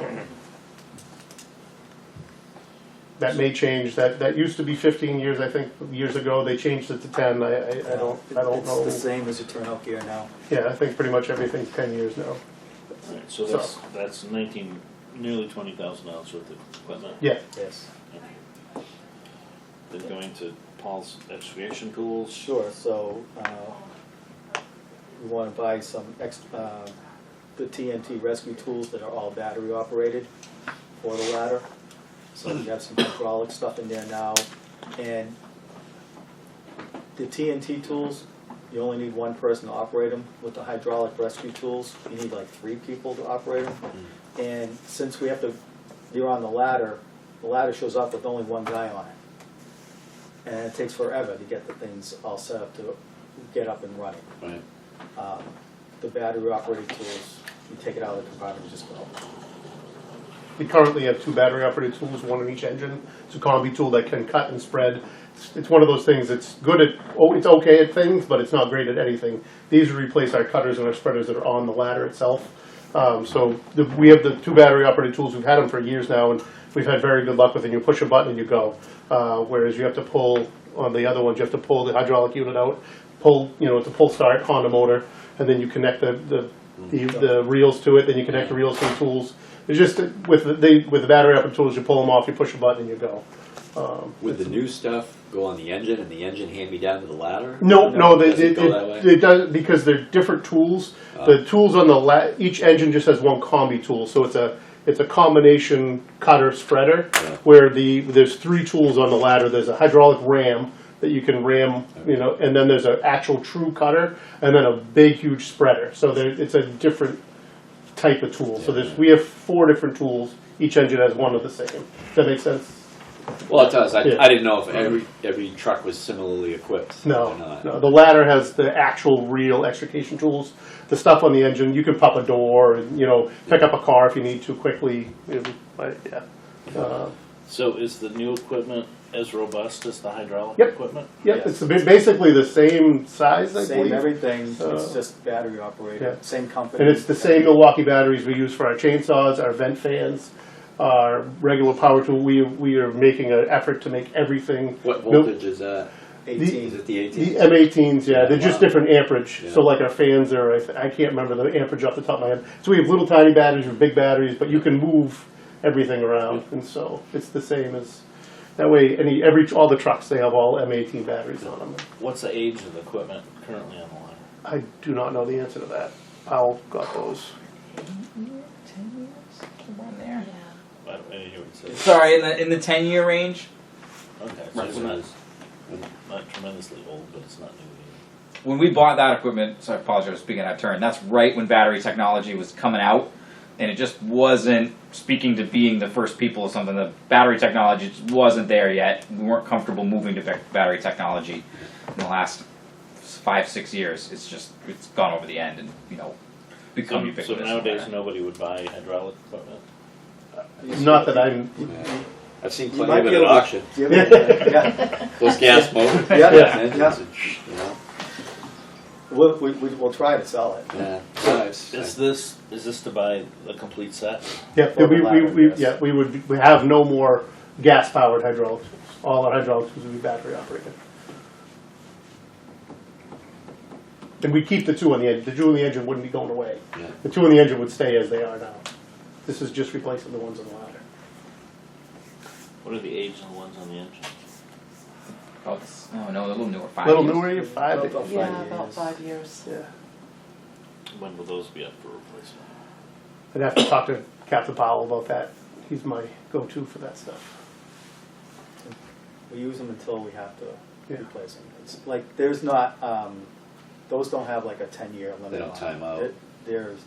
that may change. That used to be 15 years, I think, years ago. They changed it to 10. I don't It's know. the same as your turnout gear now. Yeah, I think pretty much everything's 10 years now. Alright, so that's nearly $20,000 worth of equipment. Yeah. Yes. Then going to Paul's excavation tools. Sure, so we want to buy some the TNT rescue tools that are all battery operated for the ladder. So we have some hydraulic stuff in there now. And the TNT tools, you only need one person to operate them. With the hydraulic rescue tools, you need like 3 people to operate them. And since we have to, you're on the ladder shows up with only one guy on it. And it takes forever to get the things all set up to get up and running. Right. The battery operated tools, you take it out of the compartment and just go. We currently have 2 battery operated tools, one in each engine. It's a combi tool that can cut and spread. It's one of those things that's good at, it's okay at things, but it's not great at anything. These replace our cutters and our spreaders that are on the ladder itself. We have the 2 battery operated tools. We've had them for years now, and we've had very good luck with it. You push a button and you go. Whereas you have to pull, on the other ones, you have to pull the hydraulic unit out, it's a pull start Honda motor, and then you connect the reels to it, then you connect the reels to the tools. It's just, with the battery operated tools, you pull them off, you push a button and you go. Would the new stuff go on the engine and the engine hand me down to the ladder? No, Does it go that way? it does, because they're different tools. The tools on each engine just has one combi tool, so it's a combination cutter spreader, Yeah. where there's 3 tools on the ladder. There's a hydraulic ram that you can ram, and then there's an actual true cutter, and then a big huge spreader. So it's a different type of tool. So we have 4 different tools. Each engine has one of the same. Does that make sense? Well, it does. I Yeah. didn't know if every truck was similarly equipped or No, not. no. The ladder has the actual real extrication tools. The stuff on the engine, you can pop a door and, pick up a car if you need to quickly. So is the new equipment as robust as the hydraulic Yep. equipment? Yep, Yes. it's basically the same size, I Same believe. everything, Uh, it's just battery operated, yeah. same company. And it's the same Milwaukee batteries we use for our chainsaws, our vent fans, our regular power tool. We are making an effort to make everything. What voltage is that? 18. Is it the 18? The M18s, yeah, they're just Wow. different amperage. Yeah. So like our fans are, I can't remember the amperage off the top of my head. So we have little tiny batteries or big batteries, but you can move everything around, and so it's the same as. That way, all the trucks, they have all M18 batteries on them. What's the age of the equipment currently on the ladder? I do not know the answer to that. Powell got those. 10 years? Somewhere in there. I didn't hear what you said. Sorry, in the 10-year range. Okay, so it's not tremendously old, but it's not new When we bought that equipment, so I apologize for speaking out of turn, that's right when battery technology was coming out, and it just wasn't, speaking to being the first people or something, the battery technology just wasn't there yet. We weren't comfortable moving to battery technology in the last 5-6 years. It's gone over the end and, become either. So ubiquitous. nowadays, nobody would buy hydraulic equipment? Not that I'm. Yeah. I've seen You plenty might of it be at able to auction. give it- Yeah, Those gas motors. Yeah. Engines, we'll try to sell it. Yeah. Nice. Is this to buy the complete set? Yeah, For the ladder, yes. we have no more gas-powered hydraulic tools. All our hydraulic tools will be battery operated. And we keep the 2 on the engine. The 2 on the engine wouldn't be going away. Yeah. The 2 on the engine would stay as they are now. This is just replacing the ones on the ladder. What are the age of the ones on the engine? No, a little newer. 5 Little years. newer, 5 to About 5 Yeah, years. about 5 years. Yeah. When will those be up for replacement? I'd have to talk to Captain Powell about that. He's my go-to for that stuff. We use them until we have to Yeah. replace them. It's like, there's not, those don't have like a 10-year limit. They don't on time them. out. You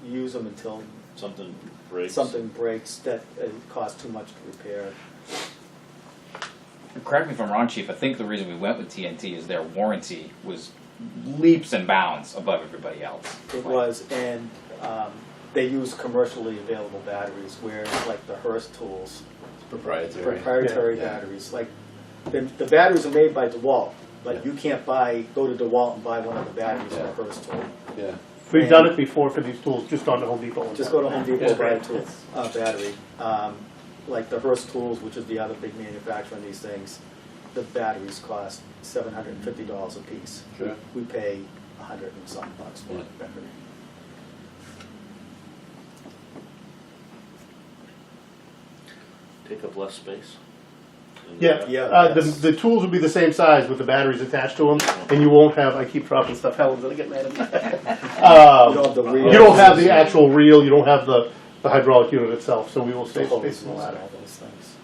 use them until Something breaks. something breaks that it costs too much to repair. Correct me if I'm wrong, Chief, I think the reason we went with TNT is their warranty was leaps and bounds above everybody else. It was, and they use commercially available batteries, whereas like the Hearst tools, Proprietary. proprietary Yeah. batteries, like, the batteries are made by DeWalt, but Yeah. you can't go to DeWalt and buy one of the batteries from Yeah. a Hearst tool. Yeah. We've done it before for these tools, just gone to Home Depot. and Just done go to it. Home Depot, Yeah. buy a tool, battery. Like the Hearst tools, which is the other big manufacturer in these things, the batteries cost $750 a piece. Sure. We pay $100 and some bucks for Yeah. a battery. Take up less space. Yeah, Yeah, the, yes. the tools will be the same size with the batteries attached to them, and you won't have, I keep dropping stuff, Helen's gonna get mad at me. You don't have the reel. You don't have the actual reel, you don't have the hydraulic unit itself, so we will save space in the ladder. All those things.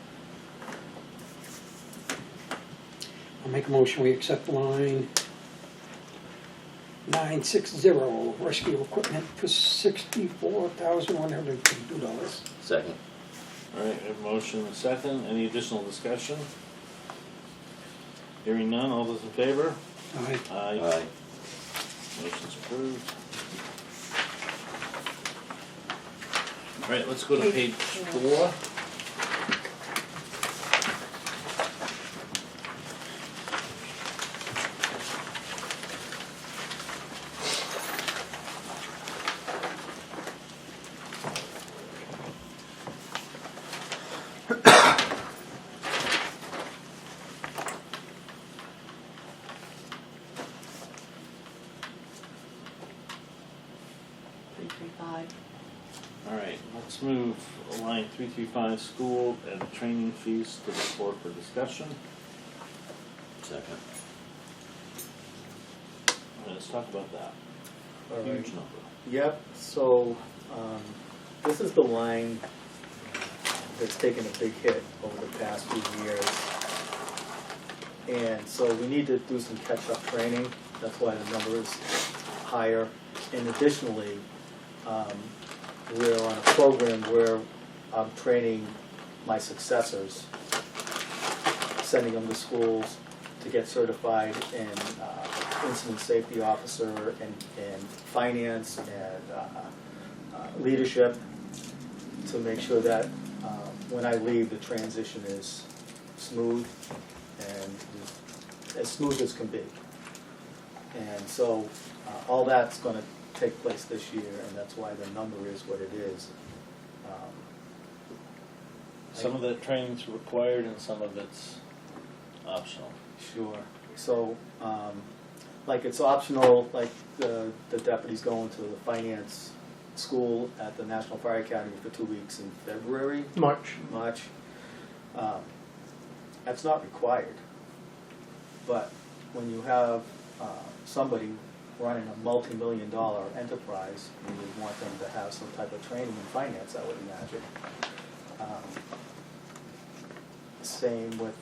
I'll make a motion, we accept line 960, rescue equipment for $64,152. Second. All right, we have a motion and a second. Any additional discussion? Hearing none, all those in favor? Aye. Aye. Motion's approved. All right, let's go to page 4. All right, let's move line 335, school and training fees to the floor for discussion. Second. All right, let's talk about that. All Huge right. number. Yep, so, this is the line that's taken a big hit over the past few years. And so we need to do some catch-up training, that's why the number is higher. And additionally, we're on a program where I'm training my successors, sending them to schools to get certified in incident safety officer and finance and leadership, to make sure that when I leave, the transition is smooth and as smooth as can be. And so all that's going to take place this year, and that's why the number is what it is. Some of that training's required and some of it's optional. Sure. So, like, it's optional, like the deputies going to the finance school at the National Fire Academy for 2 weeks in February, March. March. That's not required. But when you have somebody running a multi-million-dollar enterprise, you would want them to have some type of training in finance, I would imagine. Same with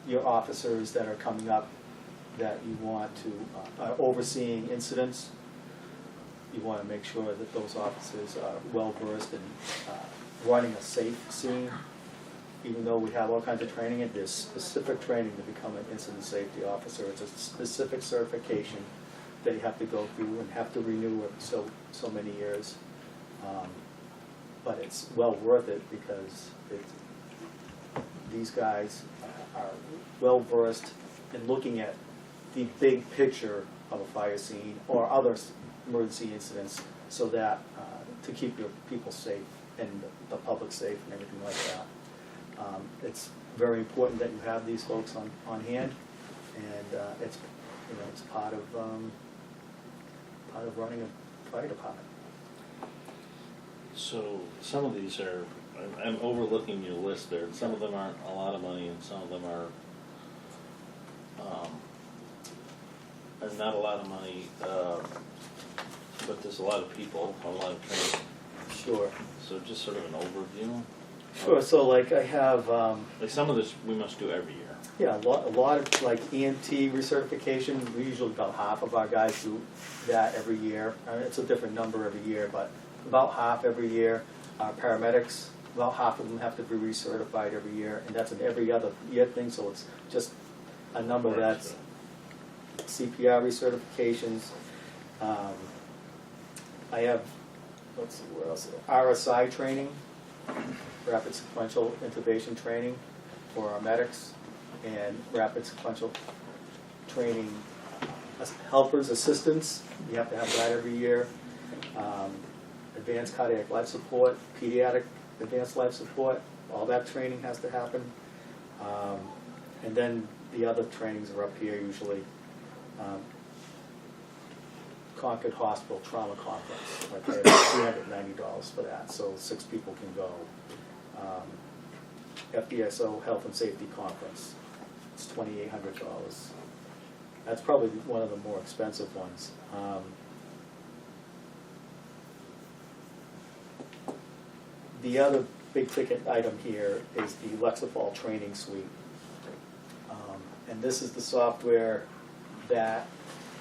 your officers that are coming up that you want to, are overseeing incidents. You want to make sure that those officers are well-versed in running a safe scene. Even though we have all kinds of training, there's specific training to become an incident safety officer. It's a specific certification that you have to go through and have to renew it so many years. But it's well worth it because these guys are well versed in looking at the big picture of a fire scene or other emergency incidents, so that to keep your people safe and the public safe and everything like that. It's very important that you have these folks on hand, and it's it's part of running a fire department. So some of these are, I'm overlooking your list there, and some of them aren't a lot of money and some of them are not a lot of money, but there's a lot of people, a lot of training. Sure. So just sort of an overview. Sure, so like I have, Like some of this we must do every year. yeah, a lot of like EMT recertification, we usually about half of our guys do that every year. It's a different number every year, but about half every year. Our paramedics, about half of them have to be recertified every year, and that's an every other year thing, so it's just a number that's CPR recertifications. I have, let's see, where else? RSI training, rapid sequential intubation training for our medics, and rapid sequential training helpers, assistants. You have to have that every year. Advanced cardiac life support, pediatric advanced life support, all that training has to happen. And then the other trainings are up here usually. Concord Hospital Trauma Conference, like I have $390 for that, so 6 people can go. FDSO Health and Safety Conference, it's $2,800. That's probably one of the more expensive ones. The other big ticket item here is the Lexapol training suite. And this is the software that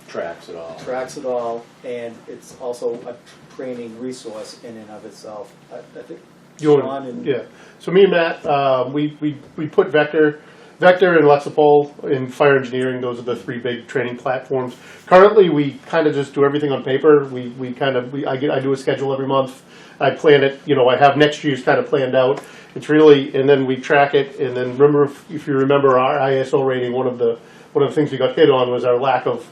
Tracks it all. tracks it all, and it's also a training resource in and of itself. I think Sean and Yeah, so me and Matt, we put Vector and Lexapol in fire engineering. Those are the 3 big training platforms. Currently, we kind of just do everything on paper. I do a schedule every month. I plan it, I have next year's kind of planned out. It's really, and then we track it, and then remember, if you remember our ISO rating, one of the things we got hit on was our lack of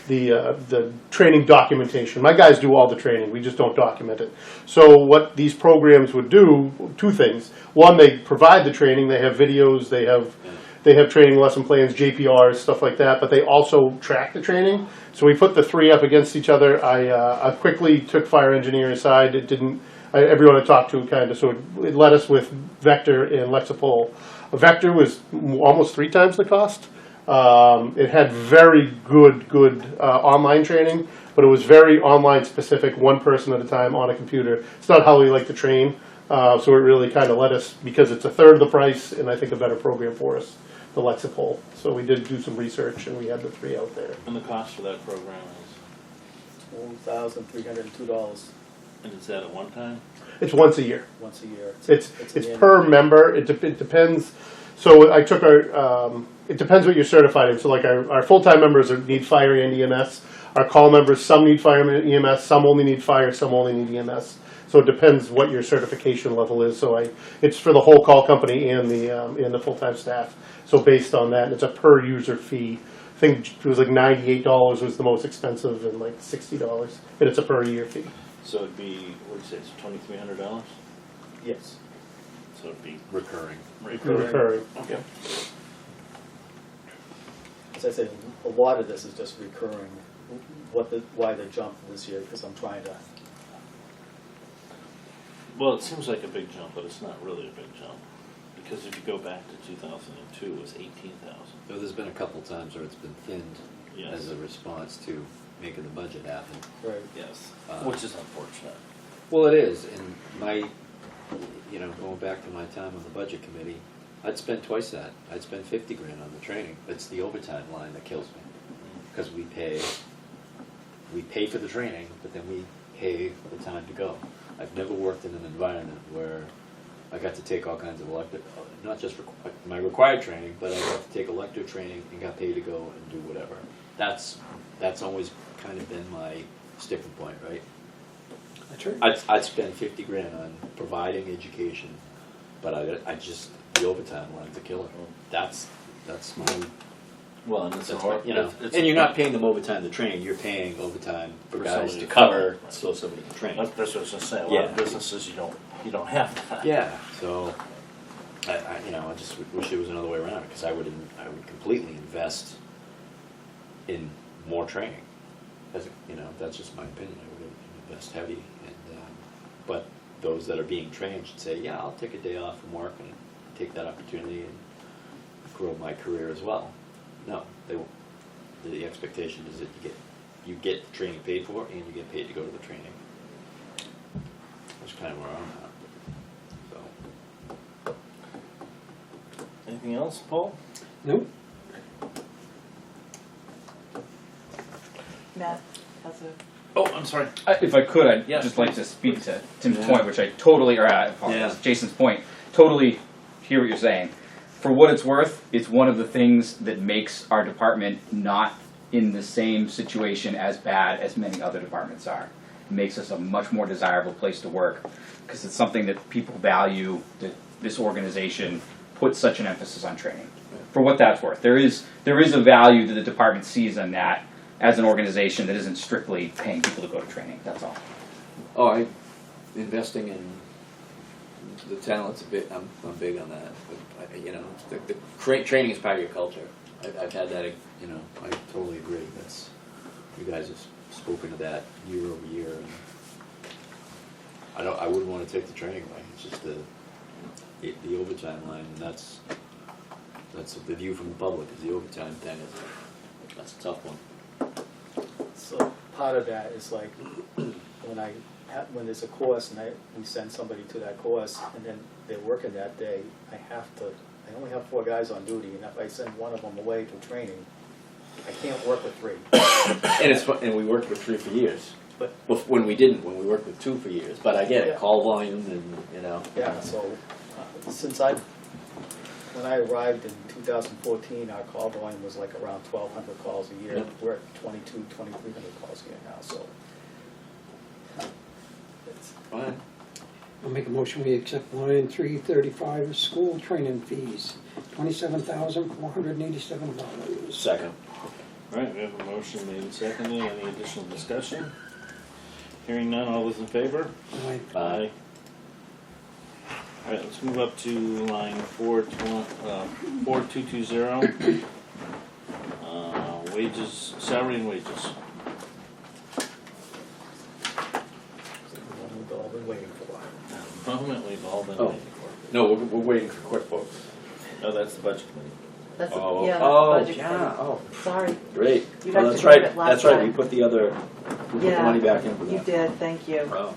the training documentation. My guys do all the training, we just don't document it. So what these programs would do, 2 things. One, they provide the training, they have videos, they have training lesson plans, JPRs, stuff like that, but they also track the training. So we put the 3 up against each other. I quickly took fire engineer aside. It didn't, everyone I talked to kind of, so it led us with Vector and Lexapol. Vector was almost 3 times the cost. It had very good online training, but it was very online specific, 1 person at a time on a computer. It's not how we like to train, so it really kind of let us, because it's a third of the price, and I think a better program for us, the Lexapol. So we did do some research, and we had the 3 out there. And the cost for that program is, $1,302 and is that at one time? It's once a year. once a year. It's an per member. It depends. So I took our. It depends what you're certified in. So like our full-time members need fire and EMS. Our call members, some need fire and EMS, some only need fire, some only need EMS. So it depends what your certification level is. So it's for the whole call company and the full-time staff. So based on that, it's a per user fee. I think it was like $98 was the most expensive, and like $60, and it's a per year fee. So it'd be, what would you say, it's $2,300? Yes. So it'd be Recurring. Recurring. Okay. As I said, a lot of this is just recurring. Why the jump this year, because I'm trying to. Well, it seems like a big jump, but it's not really a big jump. Because if you go back to 2002, it was 18,000. So there's been a couple times where it's been thinned Yes. as a response to making the budget happen. Right. Yes. Uh, Which is unfortunate. Well, it is, and going back to my time on the budget committee, I'd spend twice that. I'd spend 50 grand on the training. It's the overtime line that kills me, because we pay for the training, but then we pay the time to go. I've never worked in an environment where I got to take all kinds of elective, not just my required training, but I got to take elective training and got paid to go and do whatever. That's always kind of been my sticking point, right? I'd spend 50 grand on providing education, but I just, the overtime line's a killer. That's my, Well, and it's a that's hard, my, and you're not paying them overtime to train. You're paying overtime for guys somebody to to cover, cover, right. so somebody can train. That's what I was gonna say. A lot Yeah. of businesses you don't have that. Yeah, so I just wish it was another way around, because I would completely invest in more training. That's just my opinion. I would invest heavy, and but those that are being trained should say, yeah, I'll take a day off from work and take that opportunity and grow my career as well. No, the expectation is that you get the training paid for, and you get paid to go to the training. That's kind of where I'm at. So, Anything else, Paul? Nope. Matt has a, Oh, I'm sorry. If I could, I'd Yes, just like please. to speak to Tim's Yeah. point, which I totally, or I apologize, Yeah. Jason's point. Totally hear what you're saying. For what it's worth, it's one of the things that makes our department not in the same situation as bad as many other departments are. It makes us a much more desirable place to work because it's something that people value, that this organization puts such an emphasis on training. For what that's worth, there is a value that the department sees in that as an organization that isn't strictly paying people to go to training, that's all. oh, investing in the talent's a bit. I'm big on that. But you know, the training is part of your culture. I've had that. You know, I totally agree. That's you guys have spoken to that year over year, and I wouldn't want to take the training away. It's just the overtime line, and that's the view from the public is the overtime thing. That's a tough one. So part of that is like, when there's a course and we send somebody to that course and then they're working that day, I only have 4 guys on duty, and if I send one of them away to training, I can't work with 3. And it's fun, and we worked with 3 for years. But When we we worked with 2 for years. But I get it, Yeah. call volume and, you know. yeah, so when I arrived in 2014, our call volume was like around 1,200 calls a year. Yep. We're at 2,300 calls a year now, so. It's, Fine. I'll make a motion, we accept line 335 school training fees, $27,487. Second. All right, we have a motion made and seconded. Any additional discussion? Hearing none, all those in favor? Aye. Aye. All right, let's move up to line 4220. Wages, salary and wages. the one we've all been waiting for. Moment we've all been Oh. waiting for. No, we're waiting for QuickBooks. Oh, that's the budget committee. that's a, Oh, yeah, that's oh, a budget yeah, thing. oh, Sorry, great. You Oh, got that's to do right, it last that's right, we time. put the Yeah. money back in for that. you did, thank you. Wow.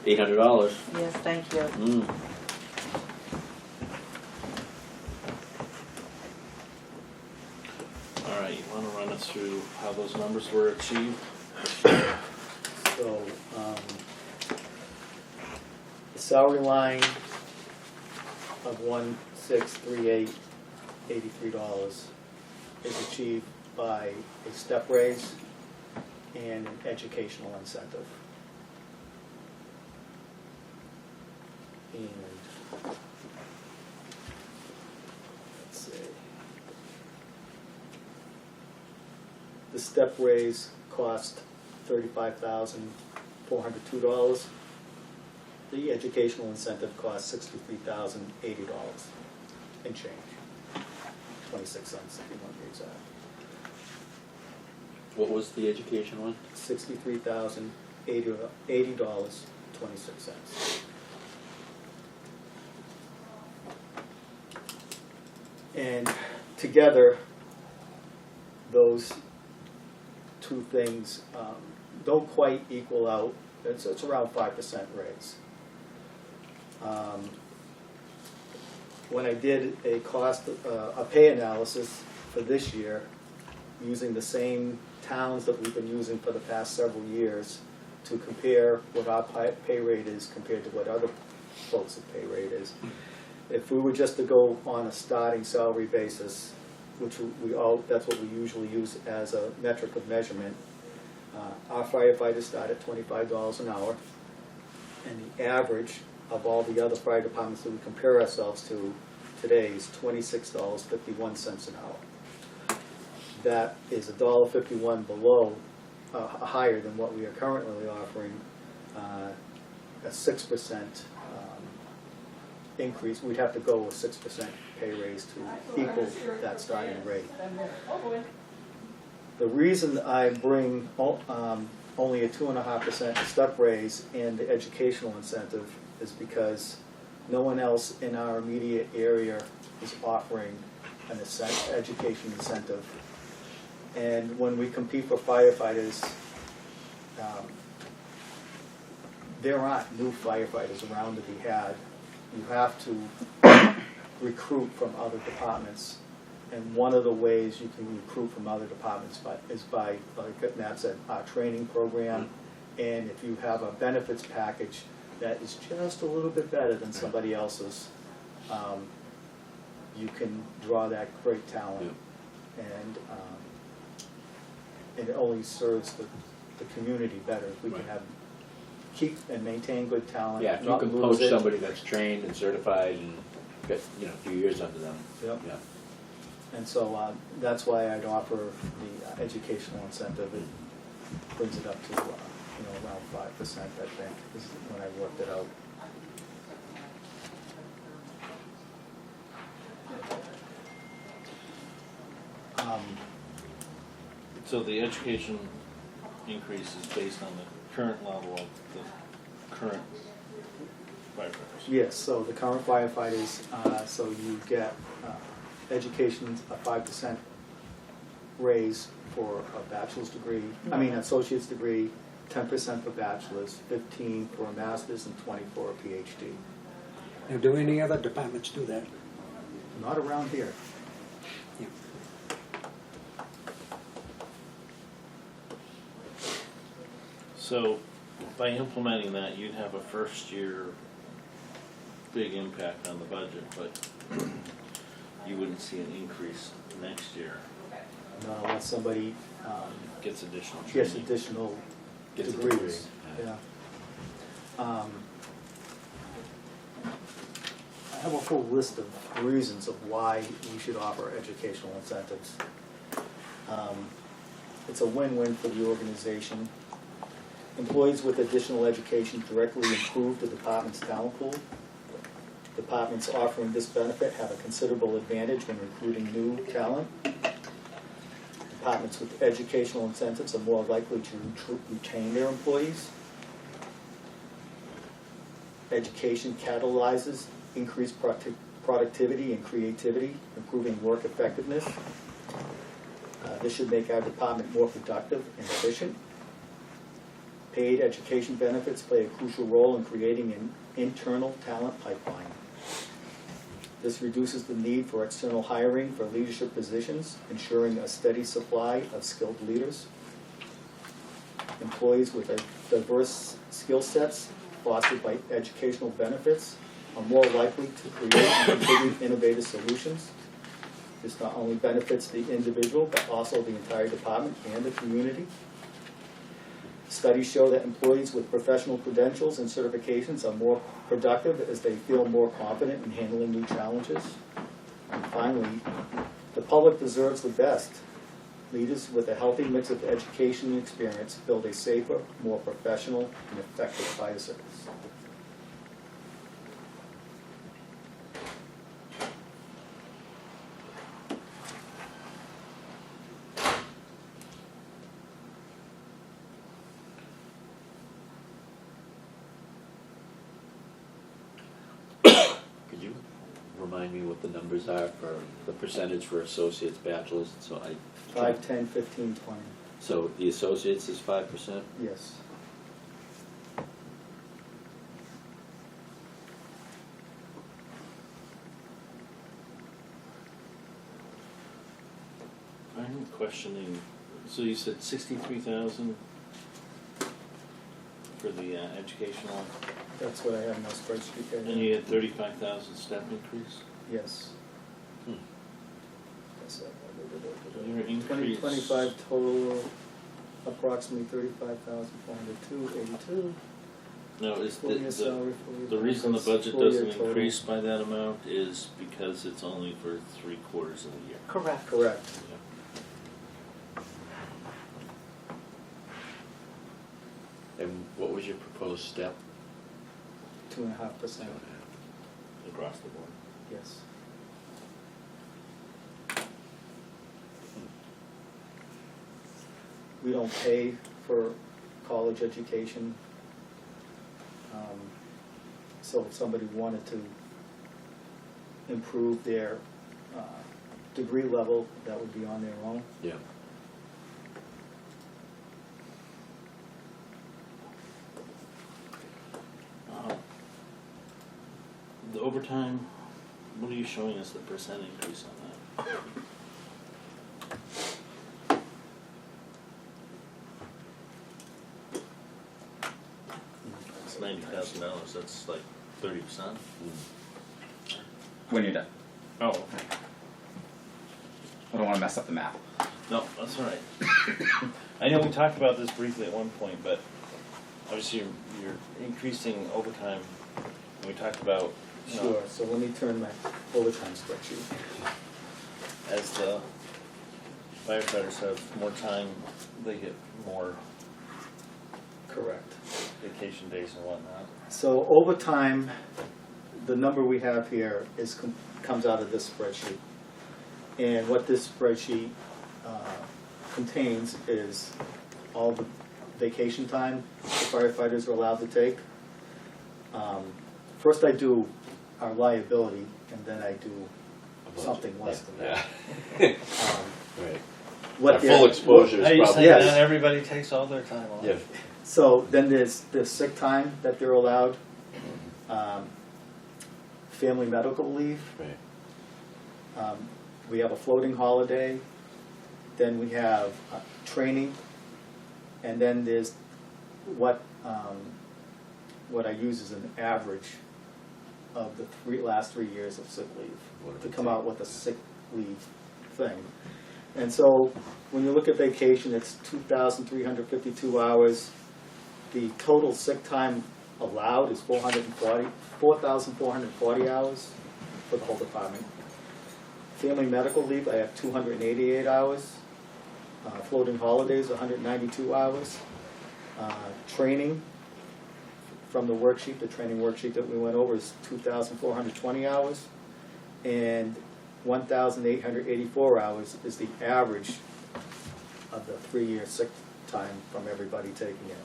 $800. Yes, thank you. Mm. All right, you want to run us through how those numbers were achieved? So, the salary line of $1,638.83 is achieved by a step raise and an educational incentive. And, let's see. The step raise cost $35,402. The educational incentive cost $63,080 and change. 26 cents if you want to be exact. What was the education one? $63,080.26. And together, those two things don't quite equal out. It's around 5% raise. When I did a pay analysis for this year, using the same towns that we've been using for the past several years to compare what our pay rate is compared to what other folks' pay rate is. If we were just to go on a starting salary basis, which that's what we usually use as a metric of measurement, our firefighters start at $25 an hour, and the average of all the other fire departments that we compare ourselves to today is $26.51 an hour. That is $1.51 below, higher than what we are currently offering, a 6% increase. We'd have to go with 6% pay raise to equal that starting rate. The reason I bring only a 2.5% step raise and the educational incentive is because no one else in our immediate area is offering an education incentive. And when we compete for firefighters, there aren't new firefighters around to be had. You have to recruit from other departments. And one of the ways you can recruit from other departments is by, like Matt said, our training program. And if you have a benefits package that is just a little bit better than somebody else's, you can draw that great talent. And it only serves the community better if we can have, keep and maintain good talent. Yeah, if you not can lose poach it. somebody that's trained and certified and got, a few years under them. Yep. Yeah. And so that's why I'd offer the educational incentive. It brings it up to around 5%, I think, is when I worked it out. So the education increase is based on the current level of the current firefighters? Yes, so the current firefighters, so you get education, a 5% raise for a bachelor's degree, associate's degree, 10% for bachelor's, 15 for a master's, and 20 for a PhD. Now, do any other departments do that? Not around here. Yeah. So by implementing that, you'd have a first year big impact on the budget, but you wouldn't see an increase next year. Not unless somebody Gets additional training. gets additional Gets a degrees. degree. Yeah. I have a full list of reasons of why we should offer educational incentives. It's a win-win for the organization. Employees with additional education directly improve the department's talent pool. Departments offering this benefit have a considerable advantage when recruiting new talent. Departments with educational incentives are more likely to retain their employees. Education catalyzes increased productivity and creativity, improving work effectiveness. This should make our department more productive and efficient. Paid education benefits play a crucial role in creating an internal talent pipeline. This reduces the need for external hiring for leadership positions, ensuring a steady supply of skilled leaders. Employees with diverse skill sets fostered by educational benefits are more likely to create and contribute innovative solutions. This not only benefits the individual, but also the entire department and the community. Studies show that employees with professional credentials and certifications are more productive as they feel more confident in handling new challenges. And finally, the public deserves the best. Leaders with a healthy mix of education and experience build a safer, more professional, and effective fire service. Could you remind me what the numbers are for the percentage for associates, bachelors, so 5, 10, 15, 20. So the associates is 5%? Yes. I'm questioning, so you said 63,000 for the educational, That's what I have in my spreadsheet there. and you had 35,000 step increase? Yes. Hmm. That's Your increase. 25 total, approximately 35,402, 82. No, is Full year salary, full year the reason the benefits, budget full year doesn't total. increase by that amount is because it's only for 3/4 of the year. Correct. Correct. And what was your proposed step? 2.5%. Across the board. Yes. We don't pay for college education. So if somebody wanted to improve their degree level, that would be on their own. Yeah. overtime, what are you showing us the percent increase on that? It's $90,000, that's like 30%. When you're done. Oh, okay. I don't wanna mess up the math. No, that's all right. I know we talked about this briefly at one point, but obviously you're increasing overtime. We talked about, you know, Sure, so let me turn my overtime spreadsheet. as the firefighters have more time, they get more Correct. vacation days and whatnot. So overtime, the number we have here comes out of this spreadsheet. And what this spreadsheet contains is all the vacation time the firefighters are allowed to take. First I do our liability, and then I do something less than that. Right. What Our they're- full exposure Are is you probably. saying Yes. that everybody takes all their time off? Yeah. So then there's sick time that they're allowed, family medical leave, Right. we have a floating holiday, then we have training, and then there's what I use as an average of the last 3 years of sick What leave, did to it come take? out with a sick leave thing. And so when you look at vacation, it's 2,352 hours. The total sick time allowed is 4,440 hours for the whole department. Family medical leave, I have 288 hours. Floating holidays, 192 hours. Training, from the worksheet, the training worksheet that we went over, is 2,420 hours. And 1,884 hours is the average of the 3-year sick time from everybody taking it.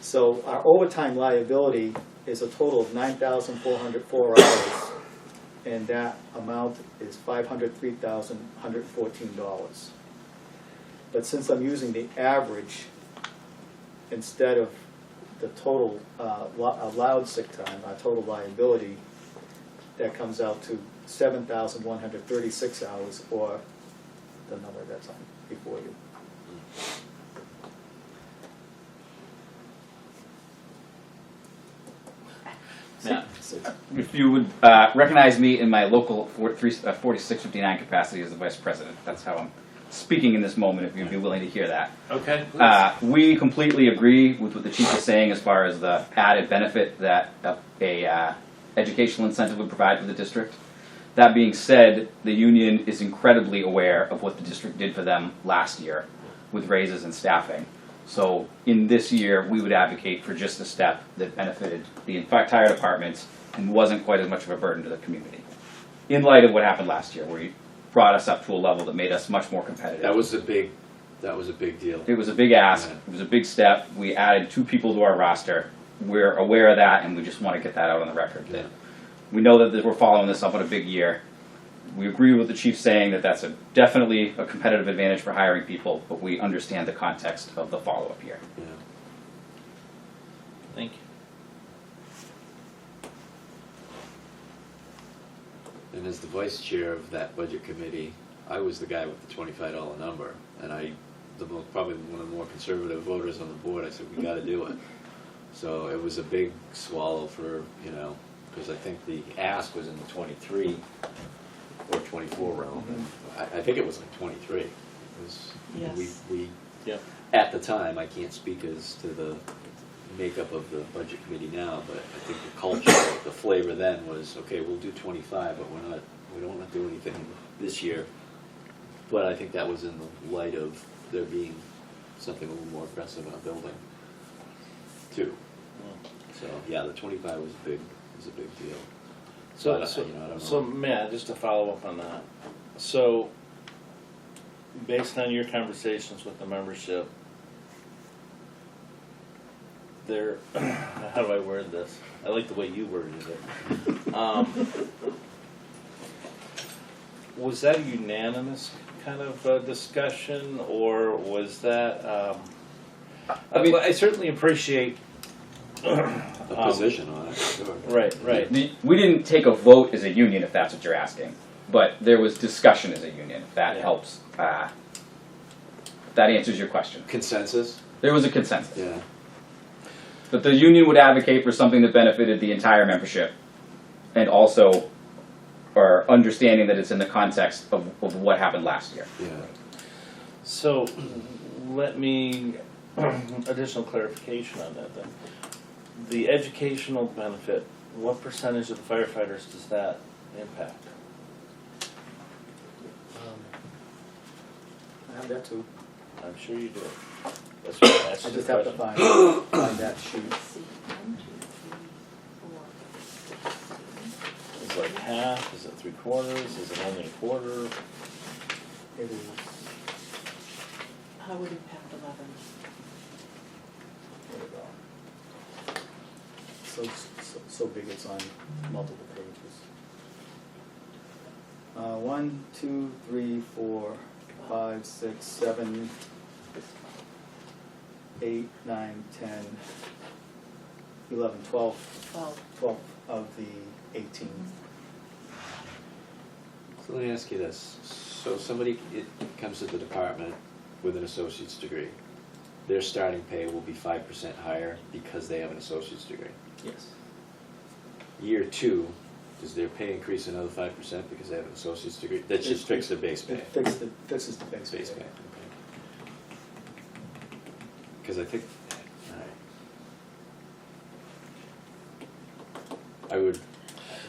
So our overtime liability is a total of 9,404 hours, and that amount is $503,114. But since I'm using the average instead of the total allowed sick time, our total liability, that comes out to 7,136 hours, or the number that's on before you. Yeah. If you would recognize me in my local 4659 capacity as the vice president, that's how I'm speaking in this moment, if you'd be willing to hear that. Okay. We completely agree with what the chief is saying as far as the added benefit that a educational incentive would provide for the district. That being said, the union is incredibly aware of what the district did for them last year with raises and staffing. So in this year, we would advocate for just a step that benefited the entire department and wasn't quite as much of a burden to the community. In light of what happened last year, where you brought us up to a level that made us much more competitive. That was a big deal. It was a big ask, Yeah. it was a big step. We added 2 people to our roster. We're aware of that, and we just want to get that out on the record. Yeah. We know that we're following this up on a big year. We agree with the chief saying that that's definitely a competitive advantage for hiring people, but we understand the context of the follow-up year. Yeah. Thank you. And as the vice chair of that budget committee, I was the guy with the $25 number, and probably one of the more conservative voters on the board. I said, we got to do it. So it was a big swallow for, because I think the ask was in the 23 or 24 realm. I think it was like 23. It was, Yes. we Yep. at the time, I can't speak as to the makeup of the budget committee now, but I think the culture, the flavor then was, okay, we'll do 25, but we don't want to do anything this year. But I think that was in the light of there being something a little more aggressive on building too. So yeah, the 25 was a big deal. So, I don't know. so Matt, just to follow up on that, so based on your conversations with the membership, there, how do I word this? I like the way you worded it. Was that a unanimous kind of discussion, or was that? I certainly appreciate A position on it, sure. Right, right. We didn't take a vote as a union, if that's what you're asking, but there was discussion as a union, if that Yeah. helps. That answers your question. Consensus? There was a consensus. Yeah. But the union would advocate for something that benefited the entire membership, and also, or understanding that it's in the context of what happened last year. Yeah. So, let me, additional clarification on that then. The educational benefit, what percentage of the firefighters does that impact? I have that too. I'm sure you do. That's why I asked I you just the have to question. find that sheet. Is it like half, is it 3/4, is it only a quarter? It is, How would impact 11? so big it's on multiple pages. 1, 2, 3, 4, 5, 6, 7, 8, 9, 10, 11, 12, 12 of the 18. So let me ask you this. So somebody comes to the department with an associate's degree. Their starting pay will be 5% higher because they have an associate's degree. Yes. Year 2, does their pay increase another 5% because they have an associate's degree? That just fixes their base pay. It fixes the base pay. Base pay, okay. Because I think, I would,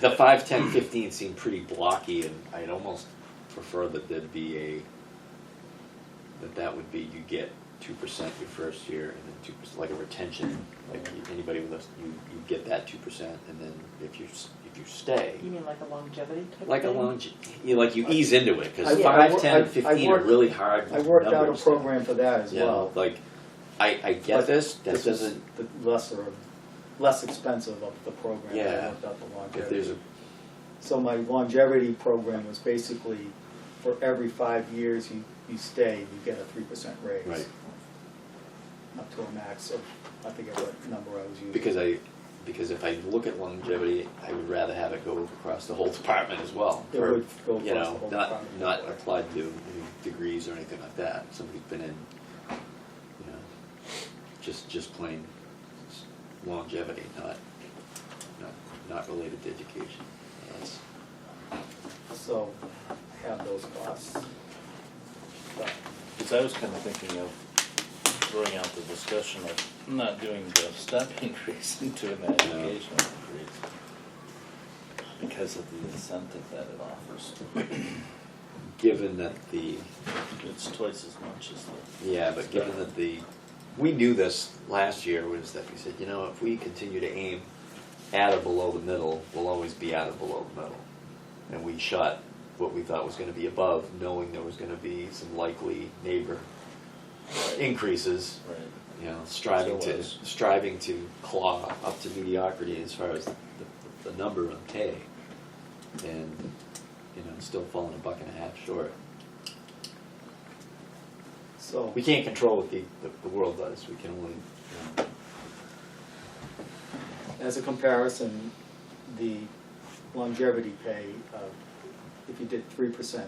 the 5, 10, 15 seem pretty blocky, and I'd almost prefer that there'd be that would be you get 2% your first year, and then 2%, like a retention, like anybody with us, you get that 2%, and then if you stay, You mean like a longevity type like a thing? like you ease into it, because I- 5, I- 10, I 15 worked- are really hard I worked out a numbers. program for that as Yeah, well. like, I get But this, that this was doesn't, the less expensive of the program. I Yeah. worked out the if there's longevity. a, So my longevity program was basically, for every 5 years you stay, you get a 3% raise. right, Up to a max of, I forget what number I was using. because if I look at longevity, I would rather have it go across the whole department as well. It for, would go you across know, the whole not, department. not applied to any degrees or anything like that. Somebody's been in, you know, just plain longevity, not related to education. That's, So I have those costs. But Because I was kind of thinking of throwing out the discussion of not doing the step increase into an educational increase because of the incentive that it offers. given that It's twice as much as the. yeah, but given that we knew this last year, was that we said, you know, if we continue to aim at or below the middle, we'll always be at or below the middle. And we shot what we thought was going to be above, knowing there was going to be some likely neighbor increases. Right. You know, striving So it to was. striving to claw up to mediocrity as far as the number on pay, and you know, still falling $1.50 short. So We can't control what the world does. We can only. as a comparison, the longevity pay, if you did 3%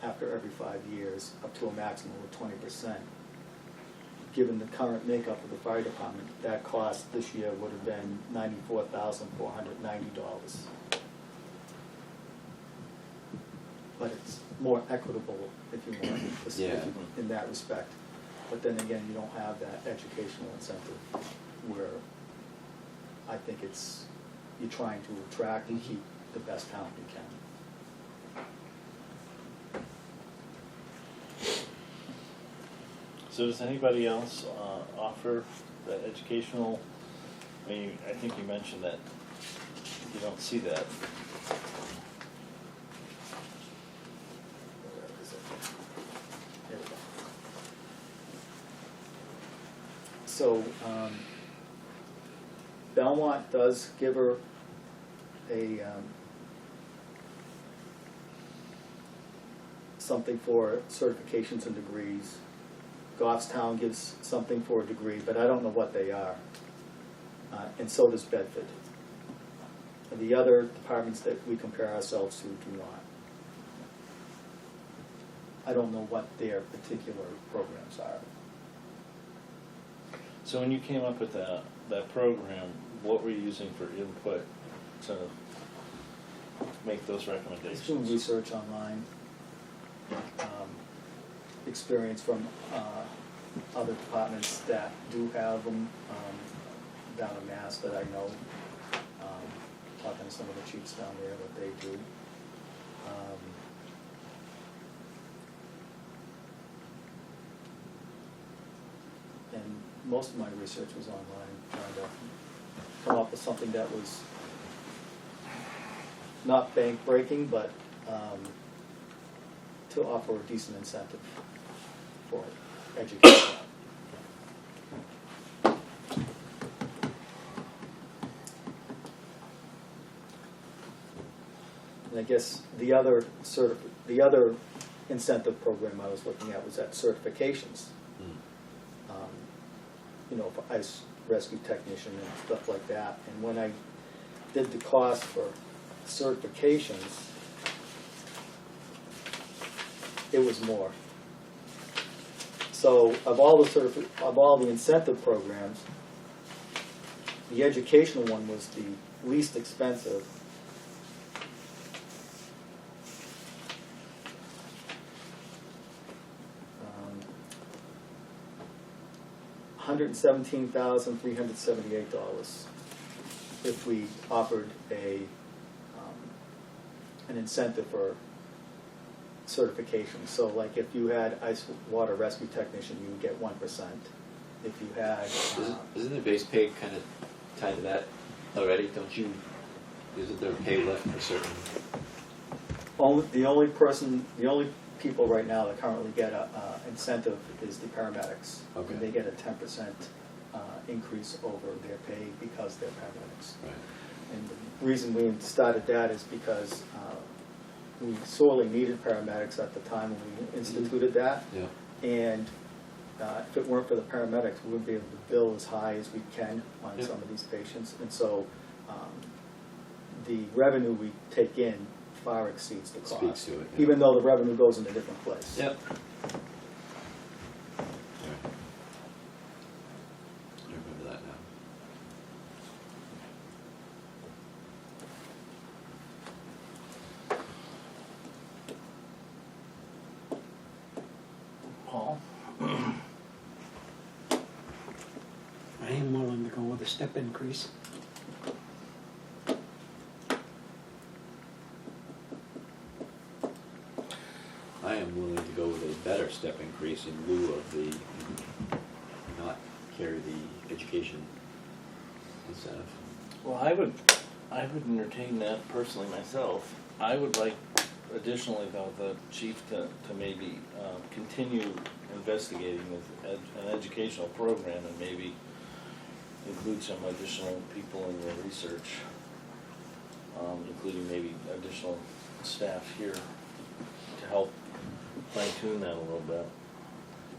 after every 5 years, up to a maximum of 20%, given the current makeup of the fire department, that cost this year would have been $94,490. But it's more equitable, if you want, Yeah. in that respect. But then again, you don't have that educational incentive where I think you're trying to attract and keep the best talent you can. So does anybody else offer that educational, I mean, I think you mentioned that you don't see that. Where is it? Here we go. So, Belmont does give her a, something for certifications and degrees. Goffstown gives something for a degree, but I don't know what they are. and so does Bedford. And the other departments that we compare ourselves to do not. I don't know what their particular programs are. So when you came up with that program, what were you using for input to make those Just doing recommendations? research online, experience from other departments that do have them down in Mass that I know, talking to some of the chiefs down there, what they do. And most of my research was online, trying to come up with something that was not bank breaking, but to offer a decent incentive for education. And I guess the other incentive program I was looking at was at certifications. You know, for ice rescue technician and stuff like that. And when I did the cost for certifications, it was more. So of all the incentive programs, the educational one was the least expensive. $117,378 if we offered an incentive for certification. So like if you had ice water rescue technician, you would get 1%. If you had... Isn't the base pay kind of tied to that already? Don't you, isn't there a pay lift for certain? The only people right now that currently get a incentive is the paramedics. Okay. And they get a 10% increase over their pay because they're paramedics. Right. And the reason we started that is because we sorely needed paramedics at the time when we instituted that. Yeah. And if it weren't for the paramedics, we wouldn't be able to bill as high as we can on Yeah. some of these patients. And so the revenue we take in far exceeds the cost. Speaks to it, yeah. Even though the revenue goes in a different place. Yep. I remember that now. Paul? I am willing to go with a step increase. I am willing to go with a better step increase in lieu of the, not carry the education incentive. Well, I would entertain that personally myself. I would like additionally though, the chief to maybe continue investigating with an educational program and maybe include some additional people in your research, including maybe additional staff here to help fine tune that a little bit,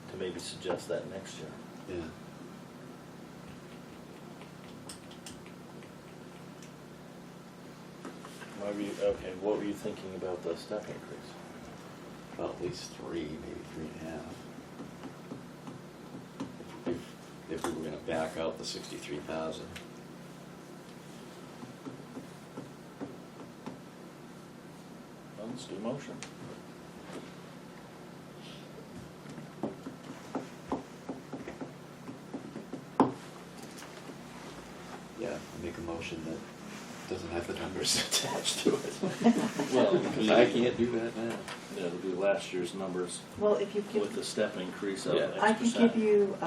to maybe suggest that next year. Yeah. What were you thinking about the step increase? Well, at least 3, maybe 3.5. If we were gonna back out the 63,000. Well, let's do a motion. Yeah, I make a motion that doesn't have the numbers attached to it. Well, Because I can't do that now. Yeah, it'll be last year's numbers Well, if you with the step increase of Yeah. X I can percent. give you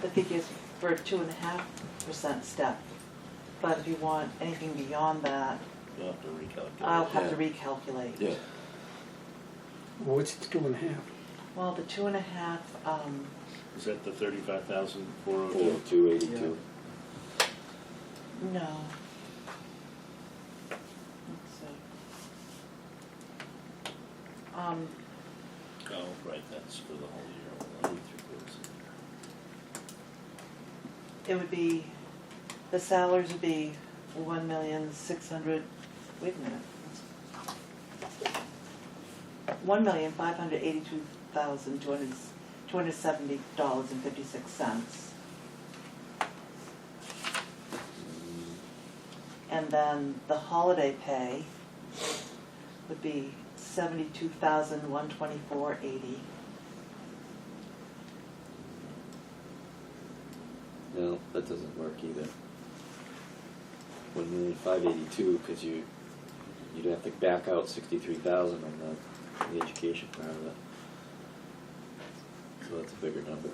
the figures for a 2.5% step, but if you want anything beyond that, You'll have to recalculate. I'll have to Yeah. recalculate. Yeah. Well, what's 2.5? Well, the 2.5, Is that the 35,402? 4,282. no. Let's see. Oh, right, that's for the whole year. Only 3 quarters of It would be The salaries would be 1,600,000, wait a minute. $1,582,270.56. And then the holiday pay would be 72,124.80. No, that doesn't work either. 1,582,000, because you'd have to back out 63,000 on the education part of it. So that's a bigger number.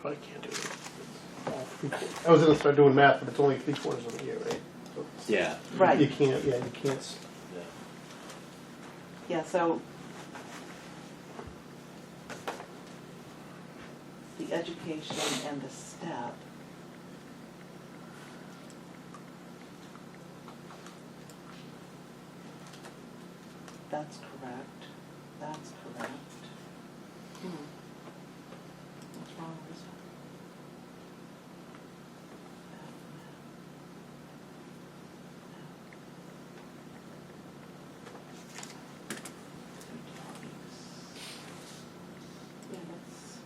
I can't do it. I was gonna start doing math, but it's only 3/4 of the year, right? So Yeah. Right. you can't, yeah, you can't. Yeah, so the education and the step. That's correct. That's correct. What's wrong with this one? Yeah, that's.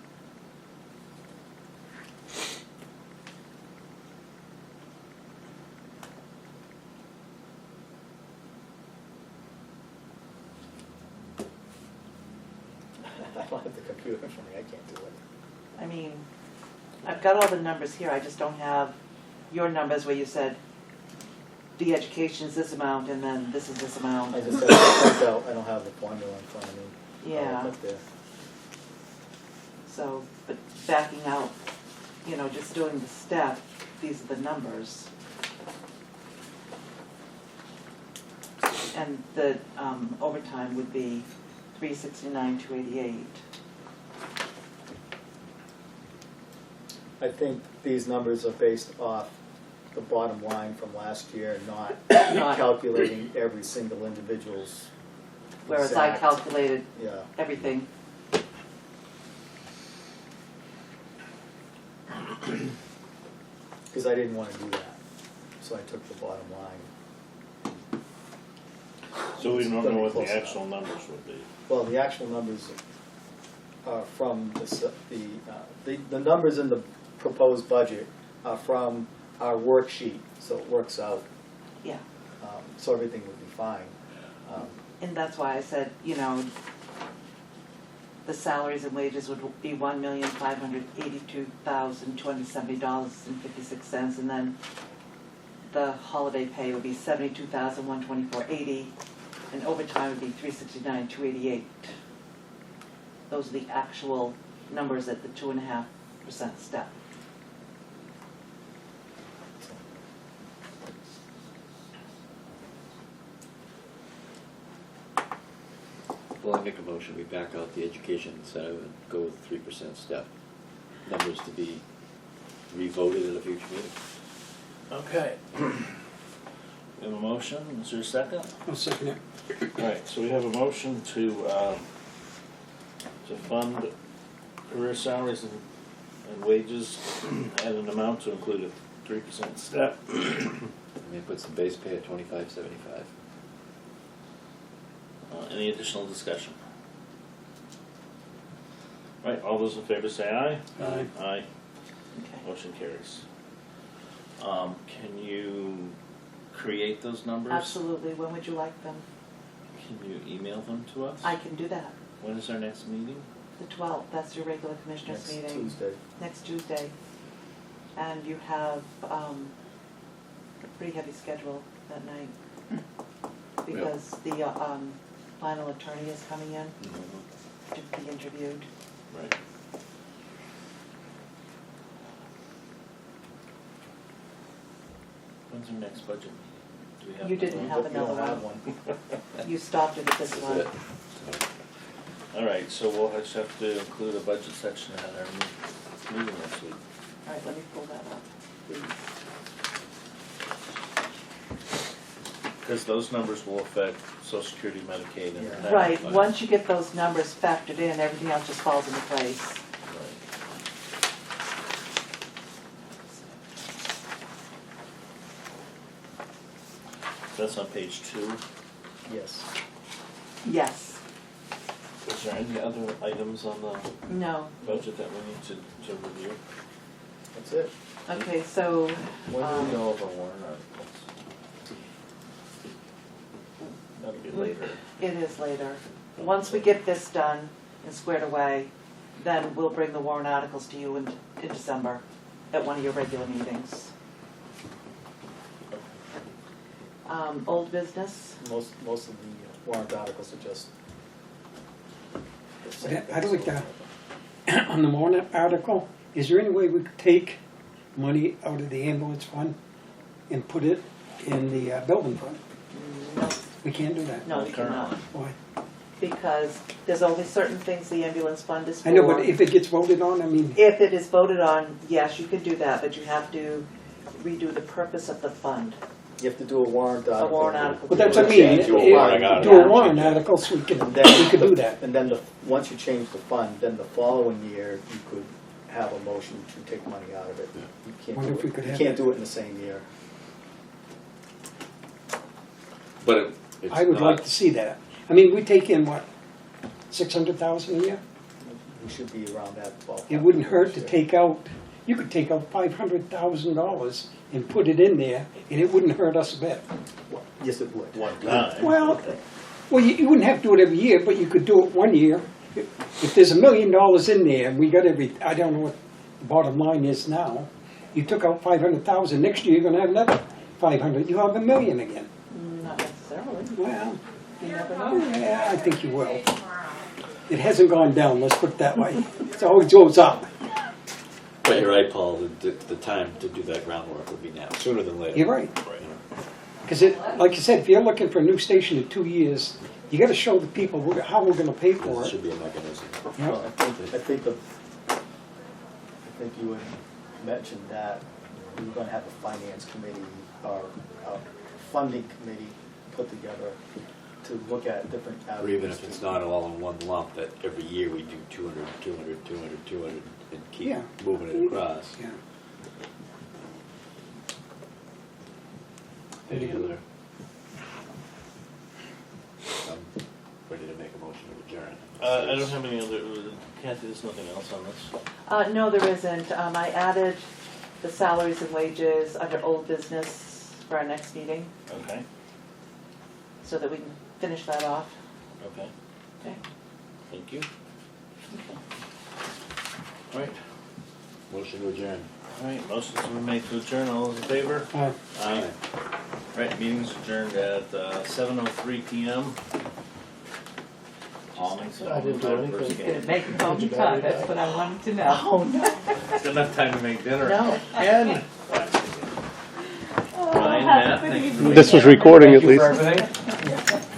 I don't have the computer in front of me, I can't do it. I mean, I've got all the numbers here, I just don't have your numbers where you said the education is this amount and then this is this amount. I just have it printed out, I don't have the formula in front of me. I'll Yeah. look up there. So, but backing out, you know, just doing the step, these are the numbers. And the overtime would be 369,288. I think these numbers are based off the bottom line from last year, not Not- calculating every single individual's. Whereas I exact- calculated Yeah, everything. because I didn't want to do that, so I took the bottom line. So we don't It's gonna know be what close the enough. actual numbers would be. Well, the actual numbers are from the numbers in the proposed budget are from our worksheet, so it works out, Yeah. so everything would be fine. And that's why I said, you know, the salaries and wages would be $1,582,270.56, and then the holiday pay would be $72,124.80, and overtime would be $369,288. Those are the actual numbers at the 2.5% step. Well, I make a motion, we back out the education incentive and go with 3% step. Numbers to be revoted at a future meeting. Okay. We have a motion, is there a second? I'll second it. Alright, so we have a motion to fund career salaries and wages at an amount to include a 3% step. And they put some base pay at $25.75. Any additional discussion? Right, all those in favor say aye. Aye. Aye, Okay. motion carries. Can you create those numbers? Absolutely. When would you like them? Can you email them to us? I can do that. When is our next meeting? The 12th, that's your regular commissioners Next meeting. Tuesday. Next Tuesday. And you have a pretty heavy schedule that night. Because the final attorney is coming in to be interviewed. Right. When's our next budget? Do we have You didn't another have You don't another have one. one. You stopped it at this That's one. it. Alright, so we'll just have to include a budget section at our meeting next week. All right, let me pull that up, please. Because those numbers will affect Social Security, Medicaid, and retirement Right, plans. once you get those numbers factored in, everything else just falls into place. Right. That's on page 2. Yes. Yes, Is there any other items on the no, budget that we need to review? That's it. okay, so, When do we go over warrant articles? That'll be later. it is later. Once we get this done and squared away, then we'll bring the warrant articles to you in December at one of your regular meetings. Old business, Most of the warrant articles are just the same. I'd like to, on the warrant article, is there any way we could take money out of the ambulance fund and put it in the building fund? no, We can't do that. no, you cannot, Why? because there's only certain things the ambulance fund is for. I know, but if it gets voted on, I mean, If it is voted on, yes, you can do that, but you have to redo the purpose of the fund. You have to do a warrant A article. warrant article. well, that's to what I do mean. it. Do a warrant article. Do a warrant article so we And could do that. And then once you change the fund, then the following year, you could have a motion to take money out of it. You can't Wonder do if we it, could you have can't that. do it in the same year. But it's I would not- like to see that. I mean, we take in, what, 600,000 a year? We should be around that ballpark. It wouldn't hurt to this year. take out, you could take out $500,000 and put it in there, and it wouldn't hurt us a bit. Yes, it would. One time. Well, you wouldn't have to do it every year, but you could do it one year. If there's $1 million in there, and we got I don't know what the bottom line is now, you took out 500,000, next year you're gonna have another 500, you have $1 million again. Not necessarily, Well, you never know. yeah, I think you will. It hasn't gone down, let's put it that way. It always goes up. But you're right, Paul, the time to do that groundwork would be now, sooner than later. You're right. Right. Because like you said, if you're looking for a new station in 2 years, you gotta show the people how we're gonna pay for There it. should be a mechanism. Yeah. Well, I think you had mentioned that we were gonna have a finance committee or a funding committee put together to look at different avenues. Or even if it's not all in one lump, that every year we do 200, 200, 200, 200, and keep Yeah. moving it across. Yeah. Any other? I'm ready to make a motion to adjourn. I don't have any other, Kathy, there's nothing else on this? No, there isn't. I added the salaries and wages under old business for our next meeting, Okay, so that we can finish that off. okay, Okay. thank you. All right, Motion to adjourn. all right, motion's been made to adjourn, all those in favor? Aye. Aye. All right, meeting's adjourned at 7:03 PM. Gonna make it home in time, that's what I wanted to know. Oh, no. It's enough time to make dinner. No. And Ryan, Matt, thank you. This was recording at Thank you for least. everything.